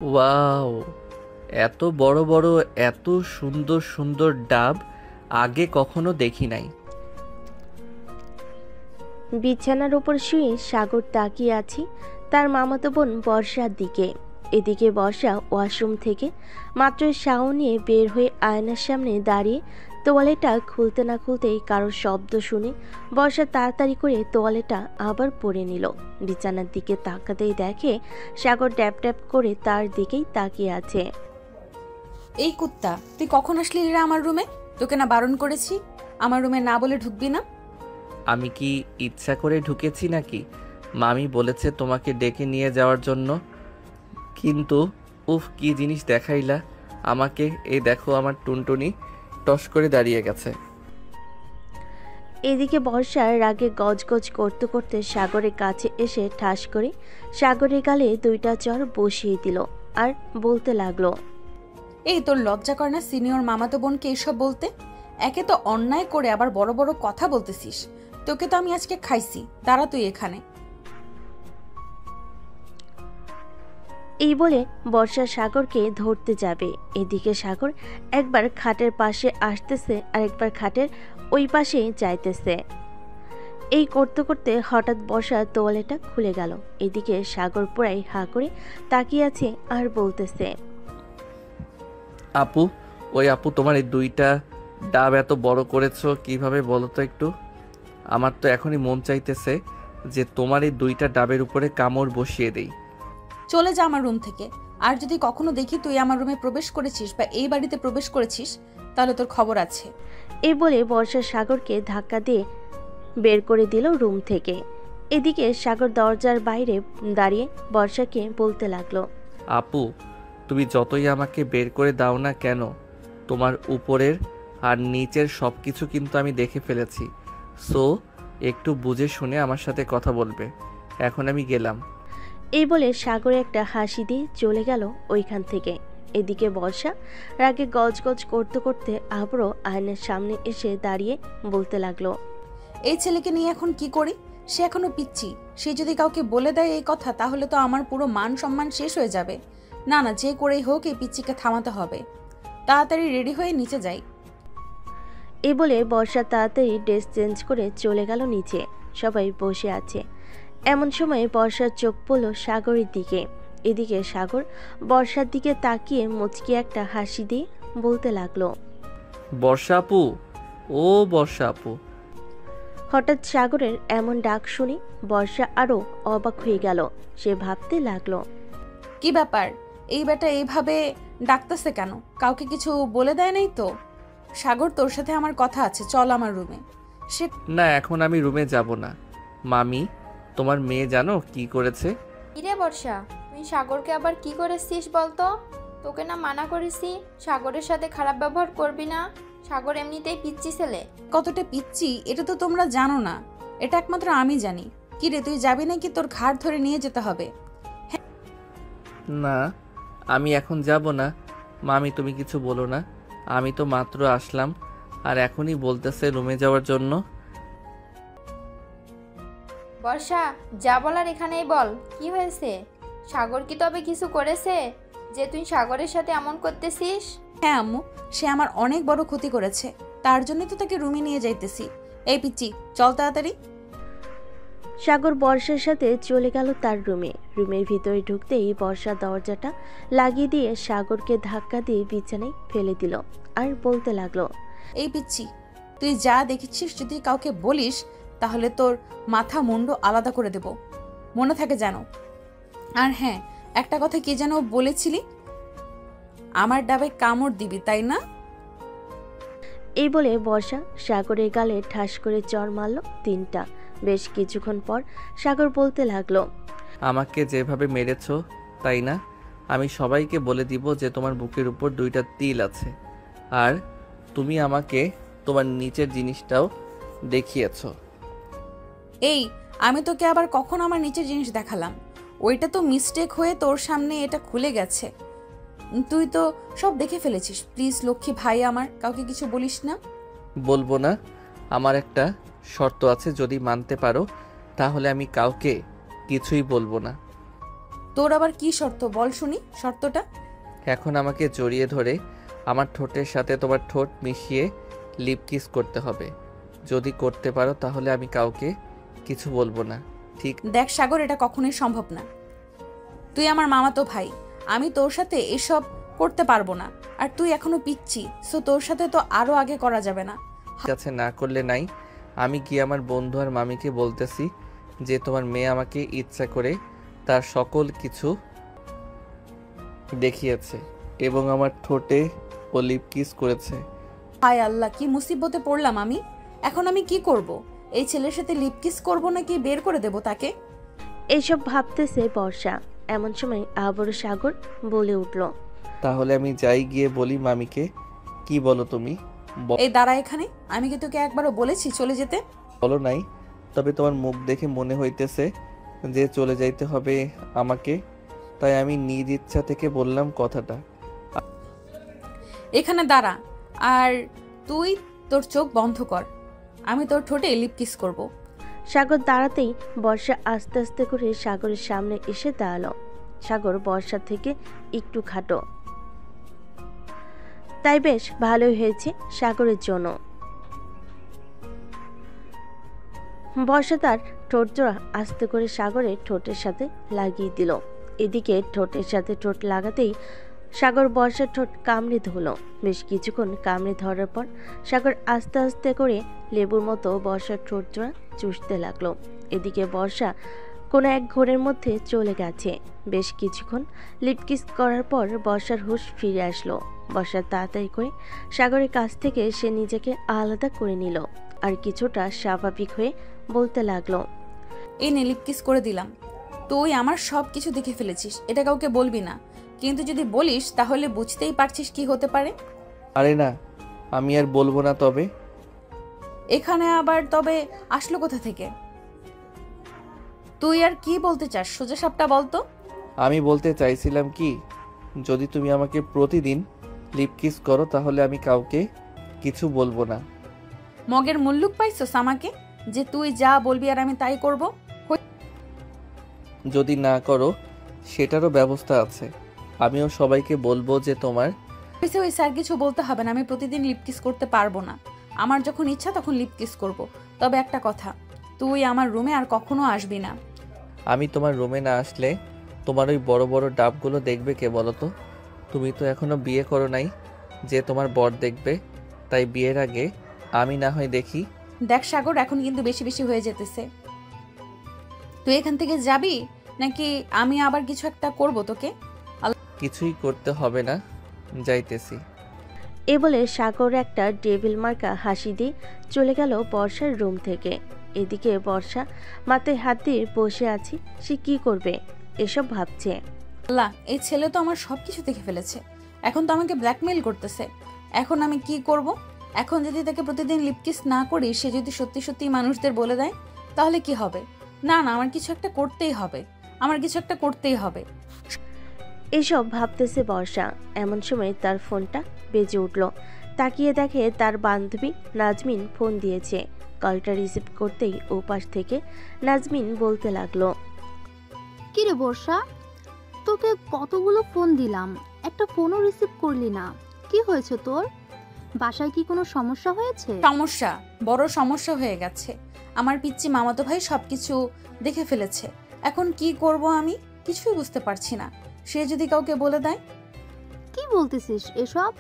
Wow, এত বড় বড়, এত সুন্দর সুন্দর ডাব আগে কখনো দেখি নাই। বিছানার উপর শুয়ে সাগর তাকিয়ে আছে তার মামাতো বোন বর্ষার দিকে। এদিকে বর্ষা ওয়াশরুম থেকে মাত্র শাওয়ার নিয়ে বের হয়ে আয়নার সামনে দাঁড়িয়ে তোয়ালেটা খুলতে না খুলতেই কারোর শব্দ শুনে বর্ষা তাড়াতাড়ি করে তোয়ালেটা আবার পরে নিল। বিছানার দিকে তাকাতেই দেখে সাগর ড্যাপ ড্যাপ করে তার দিকেই তাকিয়ে আছে। এই কুত্তা, তুই কখন আসলি রে আমার রুমে? তোকে না বারণ করেছি আমার রুমে না বলে ঢুকবি না। আমি কি ইচ্ছা করে ঢুকেছি নাকি? মামি বলেছে তোমাকে ডেকে নিয়ে যাওয়ার জন্য। কিন্তু উফ, কি জিনিস দেখাইলা আমাকে। এই দেখো আমার টুনটুনি টস করে দাঁড়িয়ে গেছে। এদিকে বর্ষার রাগে গজগজ করতে করতে সাগরের কাছে এসে ঠাস করে সাগরের গালে দুইটা চড় বসিয়ে দিল আর বলতে লাগলো, এই তোর লজ্জা করে না সিনিয়র মামাতো বোনকে এসব বলতে? একে তো অন্যায় করে আবার বড় বড় কথা বলতেছিস। তোকে তো আমি আজকে খাইছি, দাঁড়া তুই এখানে। এই বলে বর্ষা সাগরকে ধরতে যাবে। এদিকে সাগর একবার খাটের পাশে আসতেছে আর একবার খাটের ওই পাশে যাইতেছে। এই করতে করতে হঠাৎ বর্ষা তোয়ালেটা খুলে গেল। এদিকে সাগর পুরাই হা করে তাকিয়ে আছে আর বলতেছে, আপু, ওই আপু তোমার এই দুইটা ডাব এত বড় করেছো কিভাবে বলো তো একটু? আমার তো এখনই মন চাইতেছে যে তোমার এই দুইটা ডাবের উপরে কামড় বসিয়ে দেই। চলে যা আমার রুম থেকে। আর যদি কখনো দেখি তুই আমার রুমে প্রবেশ করেছিস বা এই বাড়িতে প্রবেশ করেছিস, তাহলে তোর খবর আছে। এই বলে বর্ষা সাগরকে ধাক্কা দিয়ে বের করে দিল রুম থেকে। এদিকে সাগর দরজার বাইরে দাঁড়িয়ে বর্ষাকে বলতে লাগলো, আপু, তুমি যতই আমাকে বের করে দাও না কেন, তোমার উপরের আর নিচের সব কিছু কিন্তু আমি দেখে ফেলেছি। সো একটু বুঝে শুনে আমার সাথে কথা বলবে। এখন আমি গেলাম। এই বলে সাগরে একটা হাসি দিয়ে চলে গেল ওইখান থেকে। এদিকে বর্ষা রাগে গজগজ করতে করতে আবারও আয়নার সামনে এসে দাঁড়িয়ে বলতে লাগলো, এই ছেলেকে নিয়ে এখন কি করি? সে এখনো পিচ্ছি। সে যদি কাউকে বলে দেয় এই কথা, তাহলে তো আমার পুরো মান সম্মান শেষ হয়ে যাবে। না না, যে করেই হোক এই পিচ্চিকে থামাতে হবে। তাড়াতাড়ি রেডি হয়ে নিচে যাই। এই বলে বর্ষা তাড়াতাড়ি ড্রেস চেঞ্জ করে চলে গেল নিচে। সবাই বসে আছে। এমন সময় বর্ষার চোখ পড়ল সাগরের দিকে। এদিকে সাগর বর্ষার দিকে তাকিয়ে মুচকি একটা হাসি দিয়ে বলতে লাগলো, বর্ষা আপু, ও বর্ষা আপু। হঠাৎ সাগরের এমন ডাক শুনে বর্ষা আরো অবাক হয়ে গেল। সে ভাবতে লাগলো, কি ব্যাপার, এই বেটা এইভাবে ডাকতেছে কেন? কাউকে কিছু বলে দেয় নাই তো? সাগর, তোর সাথে আমার কথা আছে, চল আমার রুমে। সে না, এখন আমি রুমে যাব না। মামি, তোমার মেয়ে জানো কি করেছে? কিরে বর্ষা, তুই সাগরকে আবার কি করেছিস বলতো? তোকে না মানা করেছি সাগরের সাথে খারাপ ব্যবহার করবি না। সাগর এমনিতেই পিচ্চি ছেলে। কতটা পিচ্ছি এটা তো তোমরা জানো না, এটা একমাত্র আমি জানি। কি রে, তুই যাবি নাকি তোর ঘাড় ধরে নিয়ে যেতে হবে? না, আমি এখন যাব না। মামি, তুমি কিছু বলো না। আমি তো মাত্র আসলাম আর এখনই বলতেছে রুমে যাওয়ার জন্য। বর্ষা, যা বলার এখানেই বল, কি হয়েছে? সাগর কি তবে কিছু করেছে যে তুই সাগরের সাথে এমন করতেছিস? হ্যাঁ আম্মু, সে আমার অনেক বড় ক্ষতি করেছে। তার জন্যই তো তাকে রুমে নিয়ে যাইতেছি। এই পিচ্চি, চল তাড়াতাড়ি। সাগর বর্ষার সাথে চলে গেল তার রুমে। রুমের ভিতরে ঢুকতেই বর্ষা দরজাটা লাগিয়ে দিয়ে সাগরকে ধাক্কা দিয়ে বিছানায় ফেলে দিল আর বলতে লাগলো, এই পিচ্চি, তুই যা দেখেছিস যদি কাউকে বলিস, তাহলে তোর মাথা মুন্ডু আলাদা করে দেব, মনে থাকে যেন। আর হ্যাঁ, একটা কথা কি যেন বলেছিলি? আমার ডাবে কামড় দিবি, তাই না? এই বলে বর্ষা সাগরের গালে ঠাস করে চড় মারল তিনটা। বেশ কিছুক্ষণ পর সাগর বলতে লাগলো, আমাকে যেভাবে মেরেছো, তাই না, আমি সবাইকে বলে দিব যে তোমার বুকের উপর দুইটা তিল আছে। আর তুমি আমাকে তোমার নিচের জিনিসটাও দেখিয়েছো। এই, আমি তোকে আবার কখন আমার নিচের জিনিস দেখালাম? ওইটা তো মিস্টেক হয়ে তোর সামনে এটা খুলে গেছে। তুই তো সব দেখে ফেলেছিস। প্লিজ লক্ষ্মী ভাই আমার, কাউকে কিছু বলিস না। বলবো না। আমার একটা শর্ত আছে, যদি মানতে পারো তাহলে আমি কাউকে কিছুই বলবো না। তোর আবার কি শর্ত বল শুনি শর্তটা। এখন আমাকে জড়িয়ে ধরে আমার ঠোঁটের সাথে তোমার ঠোঁট মিশিয়ে লিপ কিস করতে হবে। যদি করতে পারো তাহলে আমি কাউকে কিছু বলবো না, ঠিক? দেখ সাগর, এটা কখনোই সম্ভব না। তুই আমার মামাতো ভাই, আমি তোর সাথে এসব করতে পারবো না। আর তুই এখনো পিচ্ছি, সো তোর সাথে তো আরো আগে করা যাবে না। ঠিক আছে, না করলে নাই। আমি গিয়ে আমার বন্ধু আর মামিকে বলতেছি যে তোমার মেয়ে আমাকে ইচ্ছা করে তার সকল কিছু দেখিয়েছে এবং আমার ঠোঁটে ও লিপ কিস করেছে। হায় আল্লাহ, কি মুসিবতে পড়লাম আমি। এখন আমি কি করব? এই ছেলের সাথে লিপকিস করব নাকি বের করে দেব তাকে? এইসব ভাবতেছে বর্ষা। এমন সময় আবারও সাগর বলে উঠল, তাহলে আমি যাই গিয়ে বলি মামিকে। কি বলো তুমি? এই দাঁড়া এখানে। আমি কি তোকে একবারও বলেছি চলে যেতে? বলো নাই, তবে তোমার মুখ দেখে মনে হইতেছে যে চলে যাইতে হবে আমাকে, তাই আমি নিজ ইচ্ছা থেকে বললাম কথাটা। এখানে দাঁড়া, আর তুই তোর চোখ বন্ধ কর। আমি তোর ঠোঁটে লিপকিস করব। সাগর দাঁড়াতেই বর্ষা আস্তে আস্তে করে সাগরের সামনে এসে দাঁড়ালো। সাগর বর্ষা থেকে একটু খাটো, তাই বেশ ভালোই হয়েছে সাগরের জন্য। বর্ষা তার ঠোঁট জোড়া আস্তে করে সাগরের ঠোঁটের সাথে লাগিয়ে দিল। এদিকে ঠোঁটের সাথে ঠোঁট লাগাতেই সাগর বর্ষার ঠোঁট কামড়ে ধরল। বেশ কিছুক্ষণ কামড়ে ধরার পর সাগর আস্তে আস্তে করে লেবুর মতো বর্ষার ঠোঁট জোড়া চুষতে লাগলো। এদিকে বর্ষা কোনো এক ঘোরের মধ্যে চলে গেছে। বেশ কিছুক্ষণ লিপকিস করার পর বর্ষার হুঁশ ফিরে আসলো। বর্ষা তাড়াতাড়ি করে সাগরের কাছ থেকে সে নিজেকে আলাদা করে নিল আর কিছুটা স্বাভাবিক হয়ে বলতে লাগলো, এই নে লিপকিস করে দিলাম। তুই আমার সব কিছু দেখে ফেলেছিস, এটা কাউকে বলবি না। কিন্তু যদি বলিস তাহলে বুঝতেই পারছিস কি হতে পারে। আরে না, আমি আর বলবো না। তবে এখানে আবার তবে আসলো কোথা থেকে? তুই আর কি বলতে চাস সোজা সাপটা বলতো। আমি বলতে চাইছিলাম কি, যদি তুমি আমাকে প্রতিদিন লিপ কিস করো তাহলে আমি কাউকে কিছু বলবো না। মগের মুল্লুক পাইছস আমাকে, যে তুই যা বলবি আর আমি তাই করব? যদি না করো সেটারও ব্যবস্থা আছে। আমিও সবাইকে বলবো যে তোমার। ওই স্যার কিছু বলতে হবে না, আমি প্রতিদিন লিপকিস করতে পারবো না। আমার যখন ইচ্ছা তখন লিপকিস করব। তবে একটা কথা, তুই আমার রুমে আর কখনো আসবি না। আমি তোমার রুমে না আসলে তোমার ওই বড় বড় ডাবগুলো দেখবে কে বলো তো? তুমি তো এখনো বিয়ে করো নাই যে তোমার বর দেখবে, তাই বিয়ের আগে আমি না হয় দেখি। দেখ সাগর, এখন কিন্তু বেশি বেশি হয়ে যেতেছে। তুই এখান থেকে যাবি নাকি আমি আবার কিছু একটা করব তোকে? কিছুই করতে হবে না, যাইতেছি। এ বলে সাগর একটা ডেভিল মার্কা হাসি দিয়ে চলে গেল বর্ষার রুম থেকে। এদিকে বর্ষা মাথায় হাত দিয়ে বসে আছে। সে কি করবে এসব ভাবছে। আল্লাহ, এই ছেলে তো আমার সবকিছু দেখে ফেলেছে। এখন তো আমাকে ব্ল্যাকমেইল করতেছে। এখন আমি কি করব? এখন যদি তাকে প্রতিদিন লিপকিস না করি, সে যদি সত্যি সত্যি মানুষদের বলে দেয় তাহলে কি হবে? না না, আমার কিছু একটা করতেই হবে। আমার কিছু একটা করতেই হবে। এসব ভাবতেছে বর্ষা। এমন সময় তার ফোনটা বেজে উঠল। তাকিয়ে দেখে তার বান্ধবী নাজমিন ফোন দিয়েছে। কলটা রিসিভ করতেই ওপাশ থেকে নাজমিন বলতে লাগলো, কিরে বর্ষা, তোকে কতগুলো ফোন দিলাম, একটা ফোনও রিসিভ করলি না। কি হয়েছে তোর? বাসায় কি কোনো সমস্যা হয়েছে? সমস্যা, বড় সমস্যা হয়ে গেছে। আমার পিচ্চি মামাতো ভাই সবকিছু দেখে ফেলেছে। এখন কি করব আমি কিছুই বুঝতে পারছি না। সে যদি কাউকে বলে দেয়? কি বলতেছিস এসব?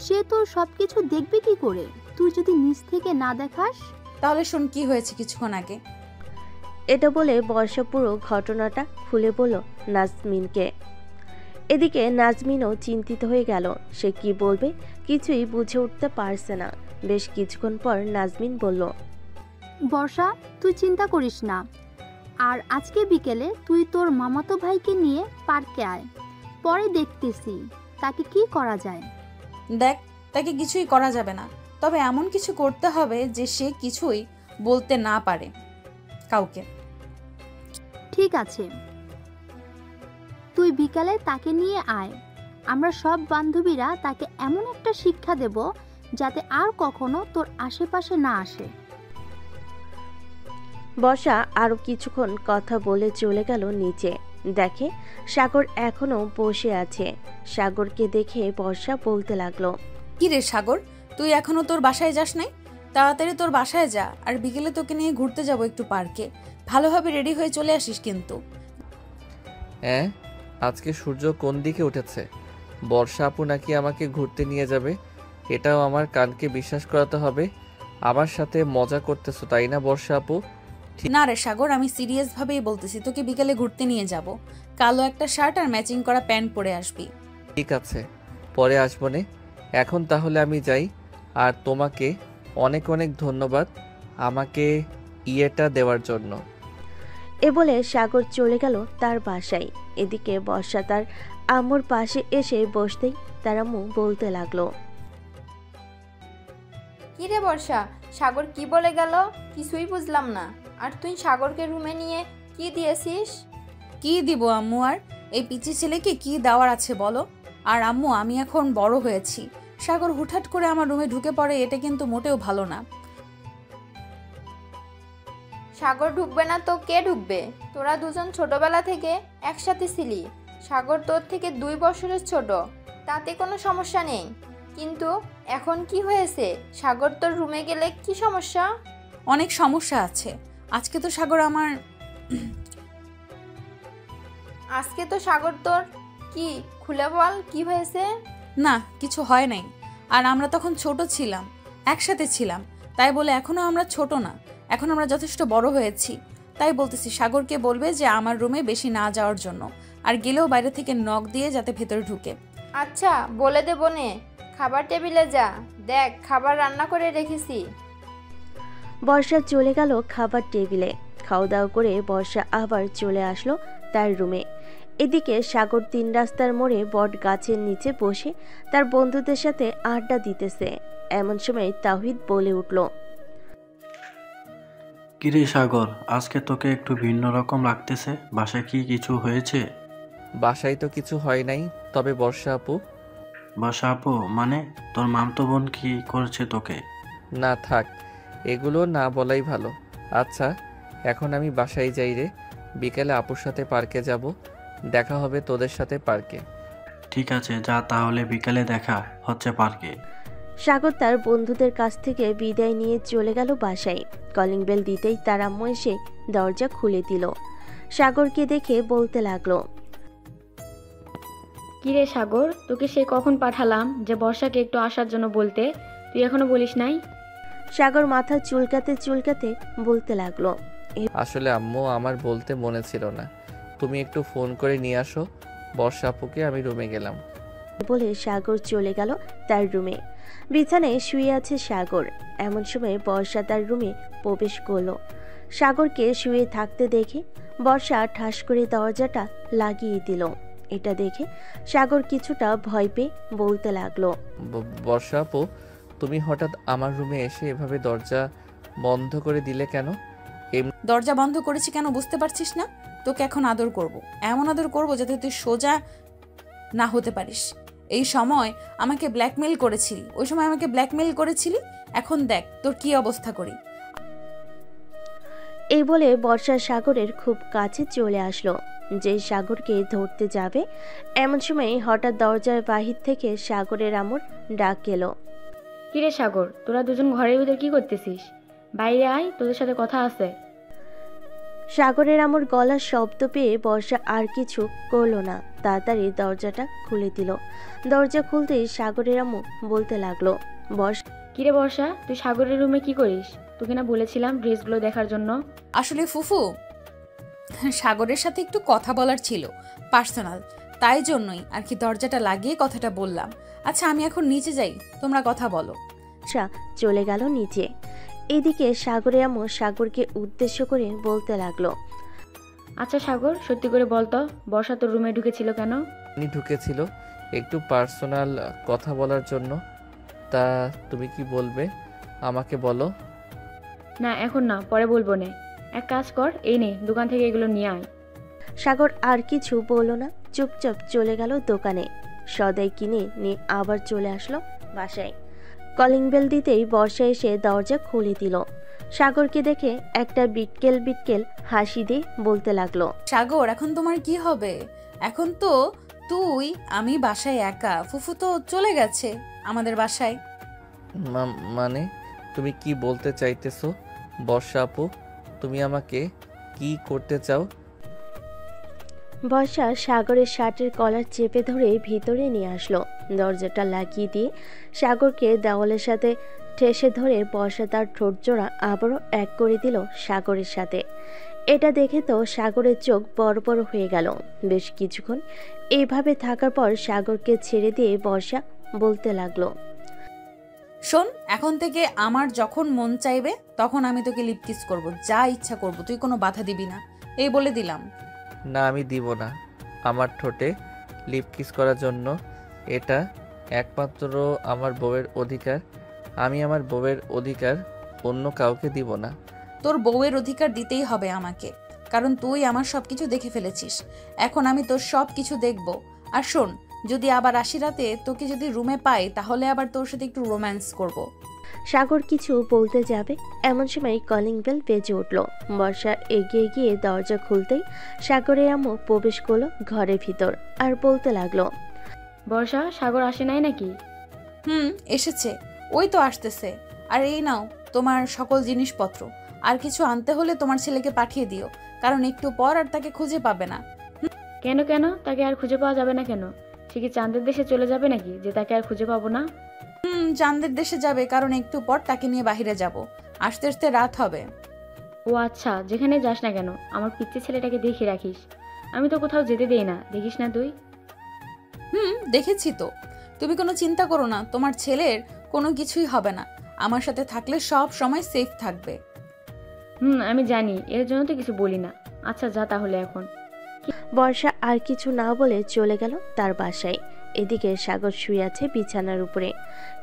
সে তোর সবকিছু দেখবে কি করে, তুই যদি নিজ থেকে না দেখাস? তাহলে শোন কি হয়েছে কিছুক্ষণ আগে। এটা বলে বর্ষা পুরো ঘটনাটা খুলে বলল নাজমিনকে। এদিকে নাজমিনও চিন্তিত হয়ে গেল। সে কি বলবে কিছুই বুঝে উঠতে পারছে না। বেশ কিছুক্ষণ পর নাজমিন বলল, বর্ষা, তুই চিন্তা করিস না। আর আজকে বিকেলে তুই তোর মামাতো ভাইকে নিয়ে পার্কে আয়, পরে দেখতেছি তাকে কি করা যায়। দেখ, তাকে কিছুই করা যাবে না, তবে এমন কিছু করতে হবে যে সে কিছুই বলতে না পারে কাউকে। ঠিক আছে, তুই বিকালে তাকে নিয়ে আয়। আমরা সব বান্ধবীরা তাকে এমন একটা শিক্ষা দেব যাতে আর কখনো তোর আশেপাশে না আসে। বর্ষা আরো কিছুক্ষণ কথা বলে চলে গেল নিচে। দেখে সাগর এখনো বসে আছে। সাগরকে দেখে বর্ষা বলতে লাগলো, কি রে সাগর, তুই এখনো তোর বাসায় যাস নাই? তাড়াতাড়ি তোর বাসায় যা, আর বিকেলে তোকে নিয়ে ঘুরতে যাবো একটু পার্কে। ভালোভাবে রেডি হয়ে চলে আসিস কিন্তু। হ্যাঁ, আজকে সূর্য কোন দিকে উঠেছে? বর্ষা আপু নাকি আমাকে ঘুরতে নিয়ে যাবে? এটাও আমার কানকে বিশ্বাস করাতে হবে। আমার সাথে মজা করতেছো তাই না বর্ষা আপু? না রে সাগর, আমি সিরিয়াস ভাবেই বলতেছি, তোকে বিকেলে ঘুরতে নিয়ে যাব। কালো একটা শার্ট আর ম্যাচিং করা প্যান্ট পরে আসবি। ঠিক আছে, পরে আসবো নে। এখন তাহলে আমি যাই। আর তোমাকে অনেক অনেক ধন্যবাদ আমাকে ইয়েটা দেওয়ার জন্য। এ বলে সাগর চলে গেল তার বাসায়। এদিকে বর্ষা তার আম্মুর পাশে এসে বসতেই তার আম্মু বলতে লাগলো, কি রে বর্ষা, সাগর কি বলে গেল? কিছুই বুঝলাম না। আর তুই সাগরকে রুমে নিয়ে কি দিয়েছিস? কি দিব আম্মু, আর এই পিচি ছেলেকে কি দেওয়ার আছে বলো? আর আম্মু, আমি এখন বড় হয়েছি। সাগর হুটহাট করে আমার রুমে ঢুকে পড়ে, এটা কিন্তু মোটেও ভালো না। সাগর ঢুকবে না তো কে ঢুকবে? তোরা দুজন ছোটবেলা থেকে একসাথে ছিলি। সাগর তোর থেকে 2 বছরের ছোট, তাতে কোনো সমস্যা নেই। কিন্তু এখন কি হয়েছে? সাগর তোর রুমে গেলে কি সমস্যা? অনেক সমস্যা আছে। আজকে তো সাগর তোর কি খুলে বল, কি হয়েছে? না, কিছু হয় নাই। আর আমরা তখন ছোট ছিলাম, একসাথে ছিলাম। তাই বলে এখনো আমরা ছোট না, এখন আমরা যথেষ্ট বড় হয়েছি। তাই বলতেছি সাগরকে বলবে যে আমার রুমে বেশি না যাওয়ার জন্য, আর গেলেও বাইরে থেকে নক দিয়ে যাতে ভেতরে ঢুকে। আচ্ছা, বলে দেবো নে। খাবার টেবিলে যা, দেখ খাবার রান্না করে রেখেছি। বর্ষা চলে গেল খাবার টেবিলে। খাওয়া দাওয়া করে বর্ষা আবার চলে আসলো তার রুমে। এদিকে সাগর 3 রাস্তার মোড়ে বট গাছের নিচে বসে তার বন্ধুদের সাথে আড্ডা দিতেছে। এমন সময় তাওহিদ বলে উঠল, কিরে সাগর, আজকে তোকে একটু ভিন্ন রকম লাগতেছে। বাসায় কি কিছু হয়েছে? বাসায় তো কিছু হয় নাই, তবে বর্ষা আপু। বাসা আপু মানে তোর মামতো বোন কি করছে তোকে? না থাক, এগুলো না বলাই ভালো। আচ্ছা, এখন আমি বাসায় যাই রে। বিকেলে আপুর সাথে পার্কে যাব। দেখা হবে তোদের সাথে পার্কে। ঠিক আছে, যা তাহলে, বিকালে দেখা হচ্ছে পার্কে। সাগর তার বন্ধুদের কাছ থেকে বিদায় নিয়ে চলে গেল বাসায়। কলিং বেল দিতেই তার আম্মু এসে দরজা খুলে দিল। সাগরকে দেখে বলতে লাগলো, কিরে সাগর, তোকে সে কখন পাঠালাম যে বর্ষাকে একটু আসার জন্য বলতে, তুই এখনো বলিস নাই? সাগর মাথা চুলকাতে চুলকাতে বলতে লাগলো, আসলে আম্মু, আমার বলতে মনে ছিল না। তুমি একটু ফোন করে নিয়ে আসো বর্ষা আপুকে। আমি রুমে গেলাম। বলে সাগর চলে গেল তার রুমে। বিছানায় শুয়ে আছে সাগর। এমন সময় বর্ষা তার রুমে প্রবেশ করলো। সাগরকে শুয়ে থাকতে দেখে বর্ষা ঠাস করে দরজাটা লাগিয়ে দিল। এটা দেখে সাগর কিছুটা ভয় পেয়ে বলতে লাগলো, বর্ষা আপু, তুমি হঠাৎ আমার রুমে এসে এভাবে দরজা বন্ধ করে দিলে কেন? দরজা বন্ধ করেছি কেন বুঝতে পারছিস না? তোকে এখন আদর করব, এমন আদর করব যাতে তুই সোজা না হতে পারিস। এই সময় আমাকে ব্ল্যাকমেল করেছিলি, ওই সময় আমাকে ব্ল্যাকমেল করেছিলি, এখন দেখ তোর কি অবস্থা করি। এই বলে বর্ষা সাগরের খুব কাছে চলে আসলো। যে সাগরকে ধরতে যাবে, এমন সময় হঠাৎ দরজার বাহির থেকে সাগরের আমর ডাক এলো, কিরে সাগর, তোরা দুজন ঘরের ভিতর কি করতেছিস? বাইরে আয়, তোদের সাথে কথা আছে। সাগরের আমর গলার শব্দ পেয়ে বর্ষা আর কিছু করলো না, তাড়াতাড়ি দরজাটা খুলে দিল। দরজা খুলতেই সাগরের আম্মু বলতে লাগলো, কিরে বর্ষা, তুই সাগরের রুমে কি করিস? তোকে না বলেছিলাম ড্রেসগুলো দেখার জন্য? আসলে ফুফু, সাগরের সাথে একটু কথা বলার ছিল, পার্সোনাল, তাই জন্যই আর কি দরজাটা লাগিয়ে কথাটা বললাম। আচ্ছা, আমি এখন নিচে যাই, তোমরা কথা বলো। চলে গেল নিচে। এদিকে সাগরের আম্মু সাগরকে উদ্দেশ্য করে বলতে লাগলো, আচ্ছা সাগর, সত্যি করে বলতো, বর্ষা তোর রুমে ঢুকেছিল কেন? উনি ঢুকেছিল একটু পার্সোনাল কথা বলার জন্য। তা তুমি কি বলবে আমাকে বলো। না এখন না, পরে বলবো নে। এক কাজ কর, এই নে, দোকান থেকে এগুলো নিয়ে আয়। সাগর আর কিছু বলল না, চুপচাপ চলে গেল দোকানে। সদাই কিনে নিয়ে আবার চলে আসলো বাসায়। কলিং বেল দিতেই বর্ষা এসে দরজা খুলে দিল। সাগরকে দেখে একটা বিটকেল বিটকেল হাসি দিয়ে বলতে লাগলো, সাগর, এখন তোমার কি হবে? এখন তো তুই আমি বাসায় একা, ফুফু তো চলে গেছে আমাদের বাসায়। মানে তুমি কি বলতে চাইতেছো বর্ষা আপু? তুমি আমাকে কি করতে চাও? বর্ষা সাগরের শার্টের কলার চেপে ধরে ভিতরে নিয়ে আসলো। দরজাটা লাগিয়ে দিয়ে সাগরকে দেওয়ালের সাথে ঠেসে ধরে বর্ষা তার ঠোঁট জোড়া আবারও এক করে দিল সাগরের সাথে। এটা দেখে তো সাগরের চোখ বড় বড় হয়ে গেল। বেশ কিছুক্ষণ এইভাবে থাকার পর সাগরকে ছেড়ে দিয়ে বর্ষা বলতে লাগলো, শোন, এখন থেকে আমার যখন মন চাইবে তখন আমি তোকে লিপ কিস করবো, যা ইচ্ছা করবো, তুই কোনো বাধা দিবি না, এই বলে দিলাম। না, আমি দিব না। আমার ঠোঁটে লিপ কিস করার জন্য এটা একমাত্র আমার বউয়ের অধিকার। আমি আমার বউয়ের অধিকার অন্য কাউকে দিব না। তোর বউয়ের অধিকার দিতেই হবে আমাকে, কারণ তুই আমার সবকিছু দেখে ফেলেছিস। এখন আমি তোর সব কিছু দেখবো। আর শোন, যদি আবার আসি রাতে তোকে যদি রুমে পাই তাহলে আবার তোর সাথে একটু রোম্যান্স করব। সাগর কিছু বলতে যাবে এমন সময় কলিং বেল বেজে উঠল। বর্ষা এগিয়ে গিয়ে দরজা খুলতেই সাগরের আম্মু প্রবেশ করলো ঘরের ভিতর আর বলতে লাগলো, বর্ষা, সাগর আসে নাই নাকি? এসেছে, ওই তো আসতেছে। আর এই নাও তোমার সকল জিনিসপত্র। আর কিছু আনতে হলে তোমার ছেলেকে পাঠিয়ে দিও, কারণ একটু পর আর তাকে খুঁজে পাবে না। কেন কেন? তাকে আর খুঁজে পাওয়া যাবে না কেন? সে কি চাঁদের দেশে চলে যাবে নাকি যে তাকে আর খুঁজে পাবো না? চাঁদের দেশে যাবে, কারণ একটু পর তাকে নিয়ে বাহিরে যাব, আসতে আসতে রাত হবে। ও আচ্ছা, যেখানে যাস না কেন আমার পিচ্চি ছেলেটাকে দেখে রাখিস। আমি তো কোথাও যেতে দেই না, দেখিস না তুই? দেখেছি তো। তুমি কোনো চিন্তা করো না, তোমার ছেলের কোনো কিছুই হবে না। আমার সাথে থাকলে সব সময় সেফ থাকবে। আমি জানি, এর জন্য তো কিছু বলি না। আচ্ছা যা তাহলে এখন। বর্ষা আর কিছু না বলে চলে গেল তার বাসায়। এদিকে সাগর শুয়ে আছে বিছানার উপরে।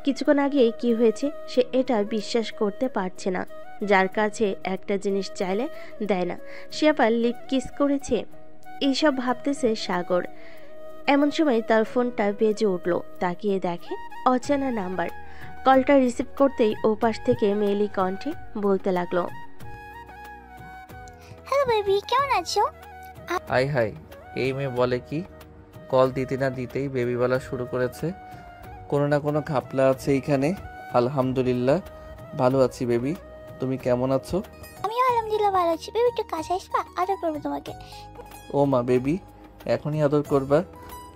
কিছুক্ষণ আগে কি হয়েছে সে এটা বিশ্বাস করতে পারছে না। যার কাছে একটা জিনিস চাইলে দেয় না, সে আবার লিপ কিস করেছে। এইসব ভাবতেছে সাগর। এমন সময় তার ফোনটা বেজে উঠল। তাকিয়ে দেখে অচেনা নাম্বার। কলটা রিসিভ করতেই ওপাশ থেকে মেয়েলি কণ্ঠে বলতে লাগলো, হ্যালো বেবি, কেমন আছো? হাই হাই, এই মেয়ে বলে কি? কল দিতে না দিতেই বেবি বলা শুরু করেছে। কোনো না কোনো ঘাপলা আছে এইখানে। আলহামদুলিল্লাহ ভালো আছি বেবি, তুমি কেমন আছো? আমিও আলহামদুলিল্লাহ ভালো আছি। বেবি একটু কাছে আসবা, আদর করবো তোমাকে। ও মা, বেবি এখনই আদর করবা?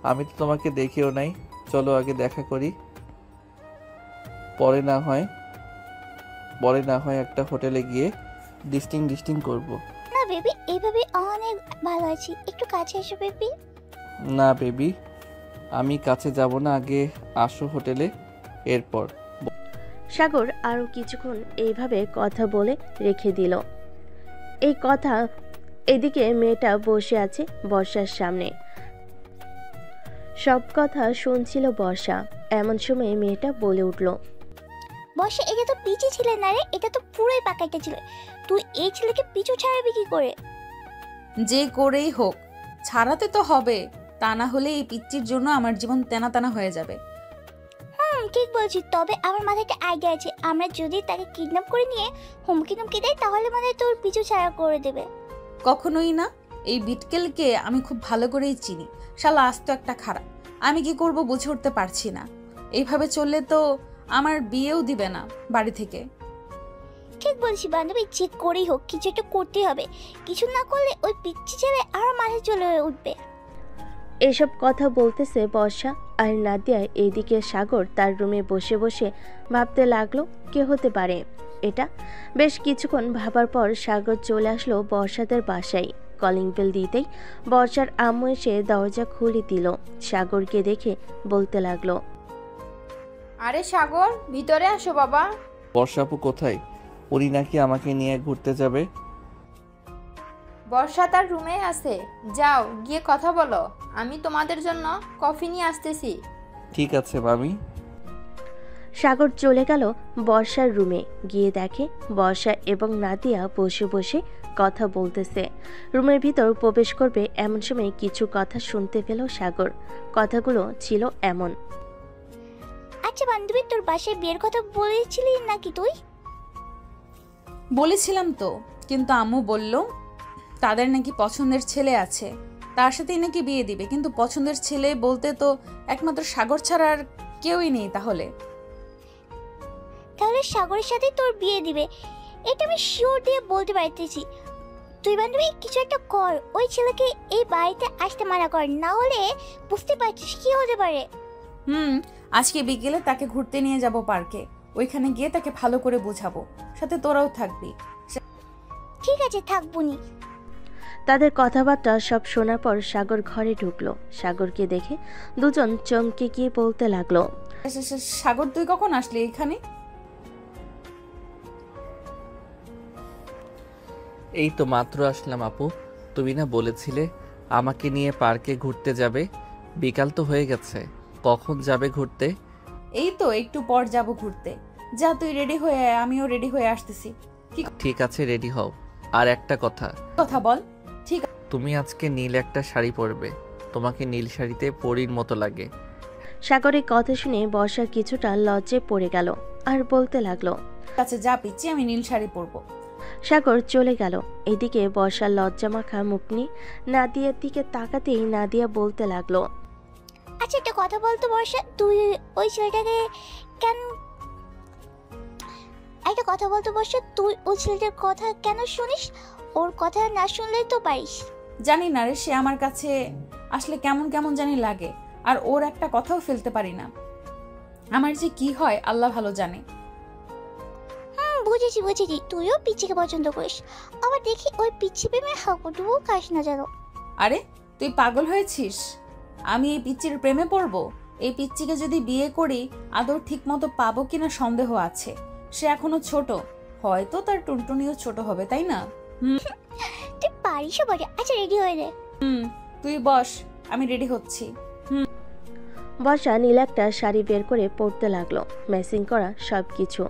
আমি তো তোমাকে দেখেও নাই। চলো আগে দেখা করি, পরে না হয় একটা হোটেলে গিয়ে ডিস্টিং করব। না বেবি, এইভাবে অনেক ভালো আছি, একটু কাছে এসো বেবি। না বেবি, আমি কাছে যাব না, আগে আসো হোটেলে, এরপর। সাগর আরও কিছুক্ষণ এইভাবে কথা বলে রেখে দিল। এই কথা এদিকে মেয়েটা বসে আছে বর্ষার সামনে, সব কথা শুনছিল বর্ষা। এমন সময় মেয়েটা বলে উঠল, বসে, এটা তো পিছু ছিল না রে, এটা তো পুরোই পাকাইটা ছিল। তুই এই ছেলেকে পিছু ছাড়াবি কি করে? যে করেই হোক ছাড়াতে তো হবে, তা না হলে এই পিচ্চির জন্য আমার জীবন তেনা তেনা হয়ে যাবে। ঠিক বলছি, তবে আমার মাথায় একটা আইডিয়া আছে। আমরা যদি তাকে কিডন্যাপ করে নিয়ে হুমকি টুমকি দেয় তাহলে মানে তোর পিছু ছাড়া করে দেবে। কখনোই না, এই বিটকেলকে আমি খুব ভালো করেই চিনি। শালা আস্ত একটা খারাপ। আমি কি করব বুঝে উঠতে পারছি না। এইভাবে চললে তো আমার বিয়েও দিবে না বাড়ি থেকে। ঠিক বলছি বান্ধবী, যে করেই হোক কিছু একটা করতেই হবে। কিছু না করলে ওই পিচ্ছি ছেলে আরো মাথায় চলে উঠবে। এসব কথা বলতেছে বর্ষা আর নাদিয়া। এইদিকে সাগর তার রুমে বসে বসে ভাবতে লাগলো কে হতে পারে এটা। বেশ কিছুক্ষণ ভাবার পর সাগর চলে আসলো বর্ষাদের বাসায়। কলিং বেল দিতেই বর্ষার আম্মু এসে দরজা খুলে দিল। সাগরকে দেখে বলতে লাগলো, আরে সাগর, ভিতরে আসো বাবা। বর্ষা আপু কোথায়? উনি নাকি আমাকে নিয়ে ঘুরতে যাবে। বর্ষা তার রুমে আছে, যাও গিয়ে কথা বলো। আমি তোমাদের জন্য কফি নিয়ে আসতেছি। ঠিক আছে মামি। সাগর চলে গেল বর্ষার রুমে। গিয়ে দেখে বর্ষা এবং নাদিয়া বসে বসে কথা বলতেছে। রুমের ভিতর প্রবেশ করবে এমন সময় কিছু কথা শুনতে পেল সাগর। কথাগুলো ছিল এমন, আচ্ছা বান্ধবী, তোর বাসায় বিয়ের কথা বলেছিলি নাকি তুই? বলেছিলাম তো, কিন্তু আম্মু বলল তাদের নাকি পছন্দের ছেলে আছে, তার সাথেই নাকি বিয়ে দিবে। কিন্তু পছন্দের ছেলে বলতে তো একমাত্র সাগর ছাড়া আর কেউই নেই। তাহলে সাগরের সাথে তোর বিয়ে দিবে, এটা আমি শিওর দিয়ে বলতে পারতেছি। তুই বান্ধবী কিছু একটা কর, ওই ছেলেকে এই বাড়িতে আসতে মানা কর, না হলে বুঝতে পারছিস কি হতে পারে। আজকে বিকেলে তাকে ঘুরতে নিয়ে যাব পার্কে, ওইখানে গিয়ে তাকে ভালো করে বোঝাবো, সাথে তোরাও থাকবি। ঠিক আছে, থাকবুনি। তাদের কথাবার্তা সব শোনার পর সাগর ঘরে ঢুকলো। সাগরকে দেখে দুজন চমকে গিয়ে বলতে লাগলো, সাগর তুই কখন আসলি এখানে? এই তো মাত্র আসলাম আপু। তুমি না বলেছিলে আমাকে নিয়ে পার্কে ঘুরতে যাবে? বিকাল তো হয়ে গেছে, কখন যাবে ঘুরতে? এই তো একটু পর যাব ঘুরতে। যা তুই রেডি হয়ে আয়, আমিও রেডি হয়ে আসতেছি। ঠিক আছে, রেডি হও। আর একটা কথা বল। তুমি আজকে নীল একটা শাড়ি পরবে, তোমাকে নীল শাড়িতে পরীর মতো লাগে। সাগরের কথা শুনে বর্ষা কিছুটা লজ্জায় পড়ে গেল আর বলতে লাগলো, আচ্ছা যা পিচ্ছি, আমি নীল শাড়ি পরবো। সাগর চলে গেল। এদিকে বর্ষার লজ্জা মাখা মুখ নিয়ে নাদিয়ার দিকে তাকাতেই নাদিয়া বলতে লাগলো, আচ্ছা একটা কথা বলতো বর্ষা, তুই ওই ছেলেটাকে কেন একটা কথা বলতো বর্ষা, তুই ওই ছেলেটার কথা কেন শুনিস? ওর কথা না শুনলেই তো পারিস। জানি না রে, সে আমার কাছে আসলে কেমন কেমন জানি লাগে, আর ওর একটা কথাও ফেলতে পারি না। আমার যে কি হয় আল্লাহ ভালো জানে। বুঝেছি, তুইও পিচ্চিকে পছন্দ করিস, আবার দেখি ওই পিচ্চি প্রেমে হাঁকুটুকু খাস না যেন। আরে তুই পাগল হয়েছিস? আমি এই পিচ্চির প্রেমে পড়বো? এই পিচ্চিকে যদি বিয়ে করি আদৌ ঠিক মতো পাবো কিনা সন্দেহ আছে। সে এখনো ছোট, হয়তো তার টুনটুনিও ছোট হবে, তাই না? তুই পারিস বটে। আচ্ছা রেডি হয়ে রে। তুই বস, আমি রেডি হচ্ছি। বর্ষা নীল একটা শাড়ি বের করে পরতে লাগলো, ম্যাচিং করা সবকিছু,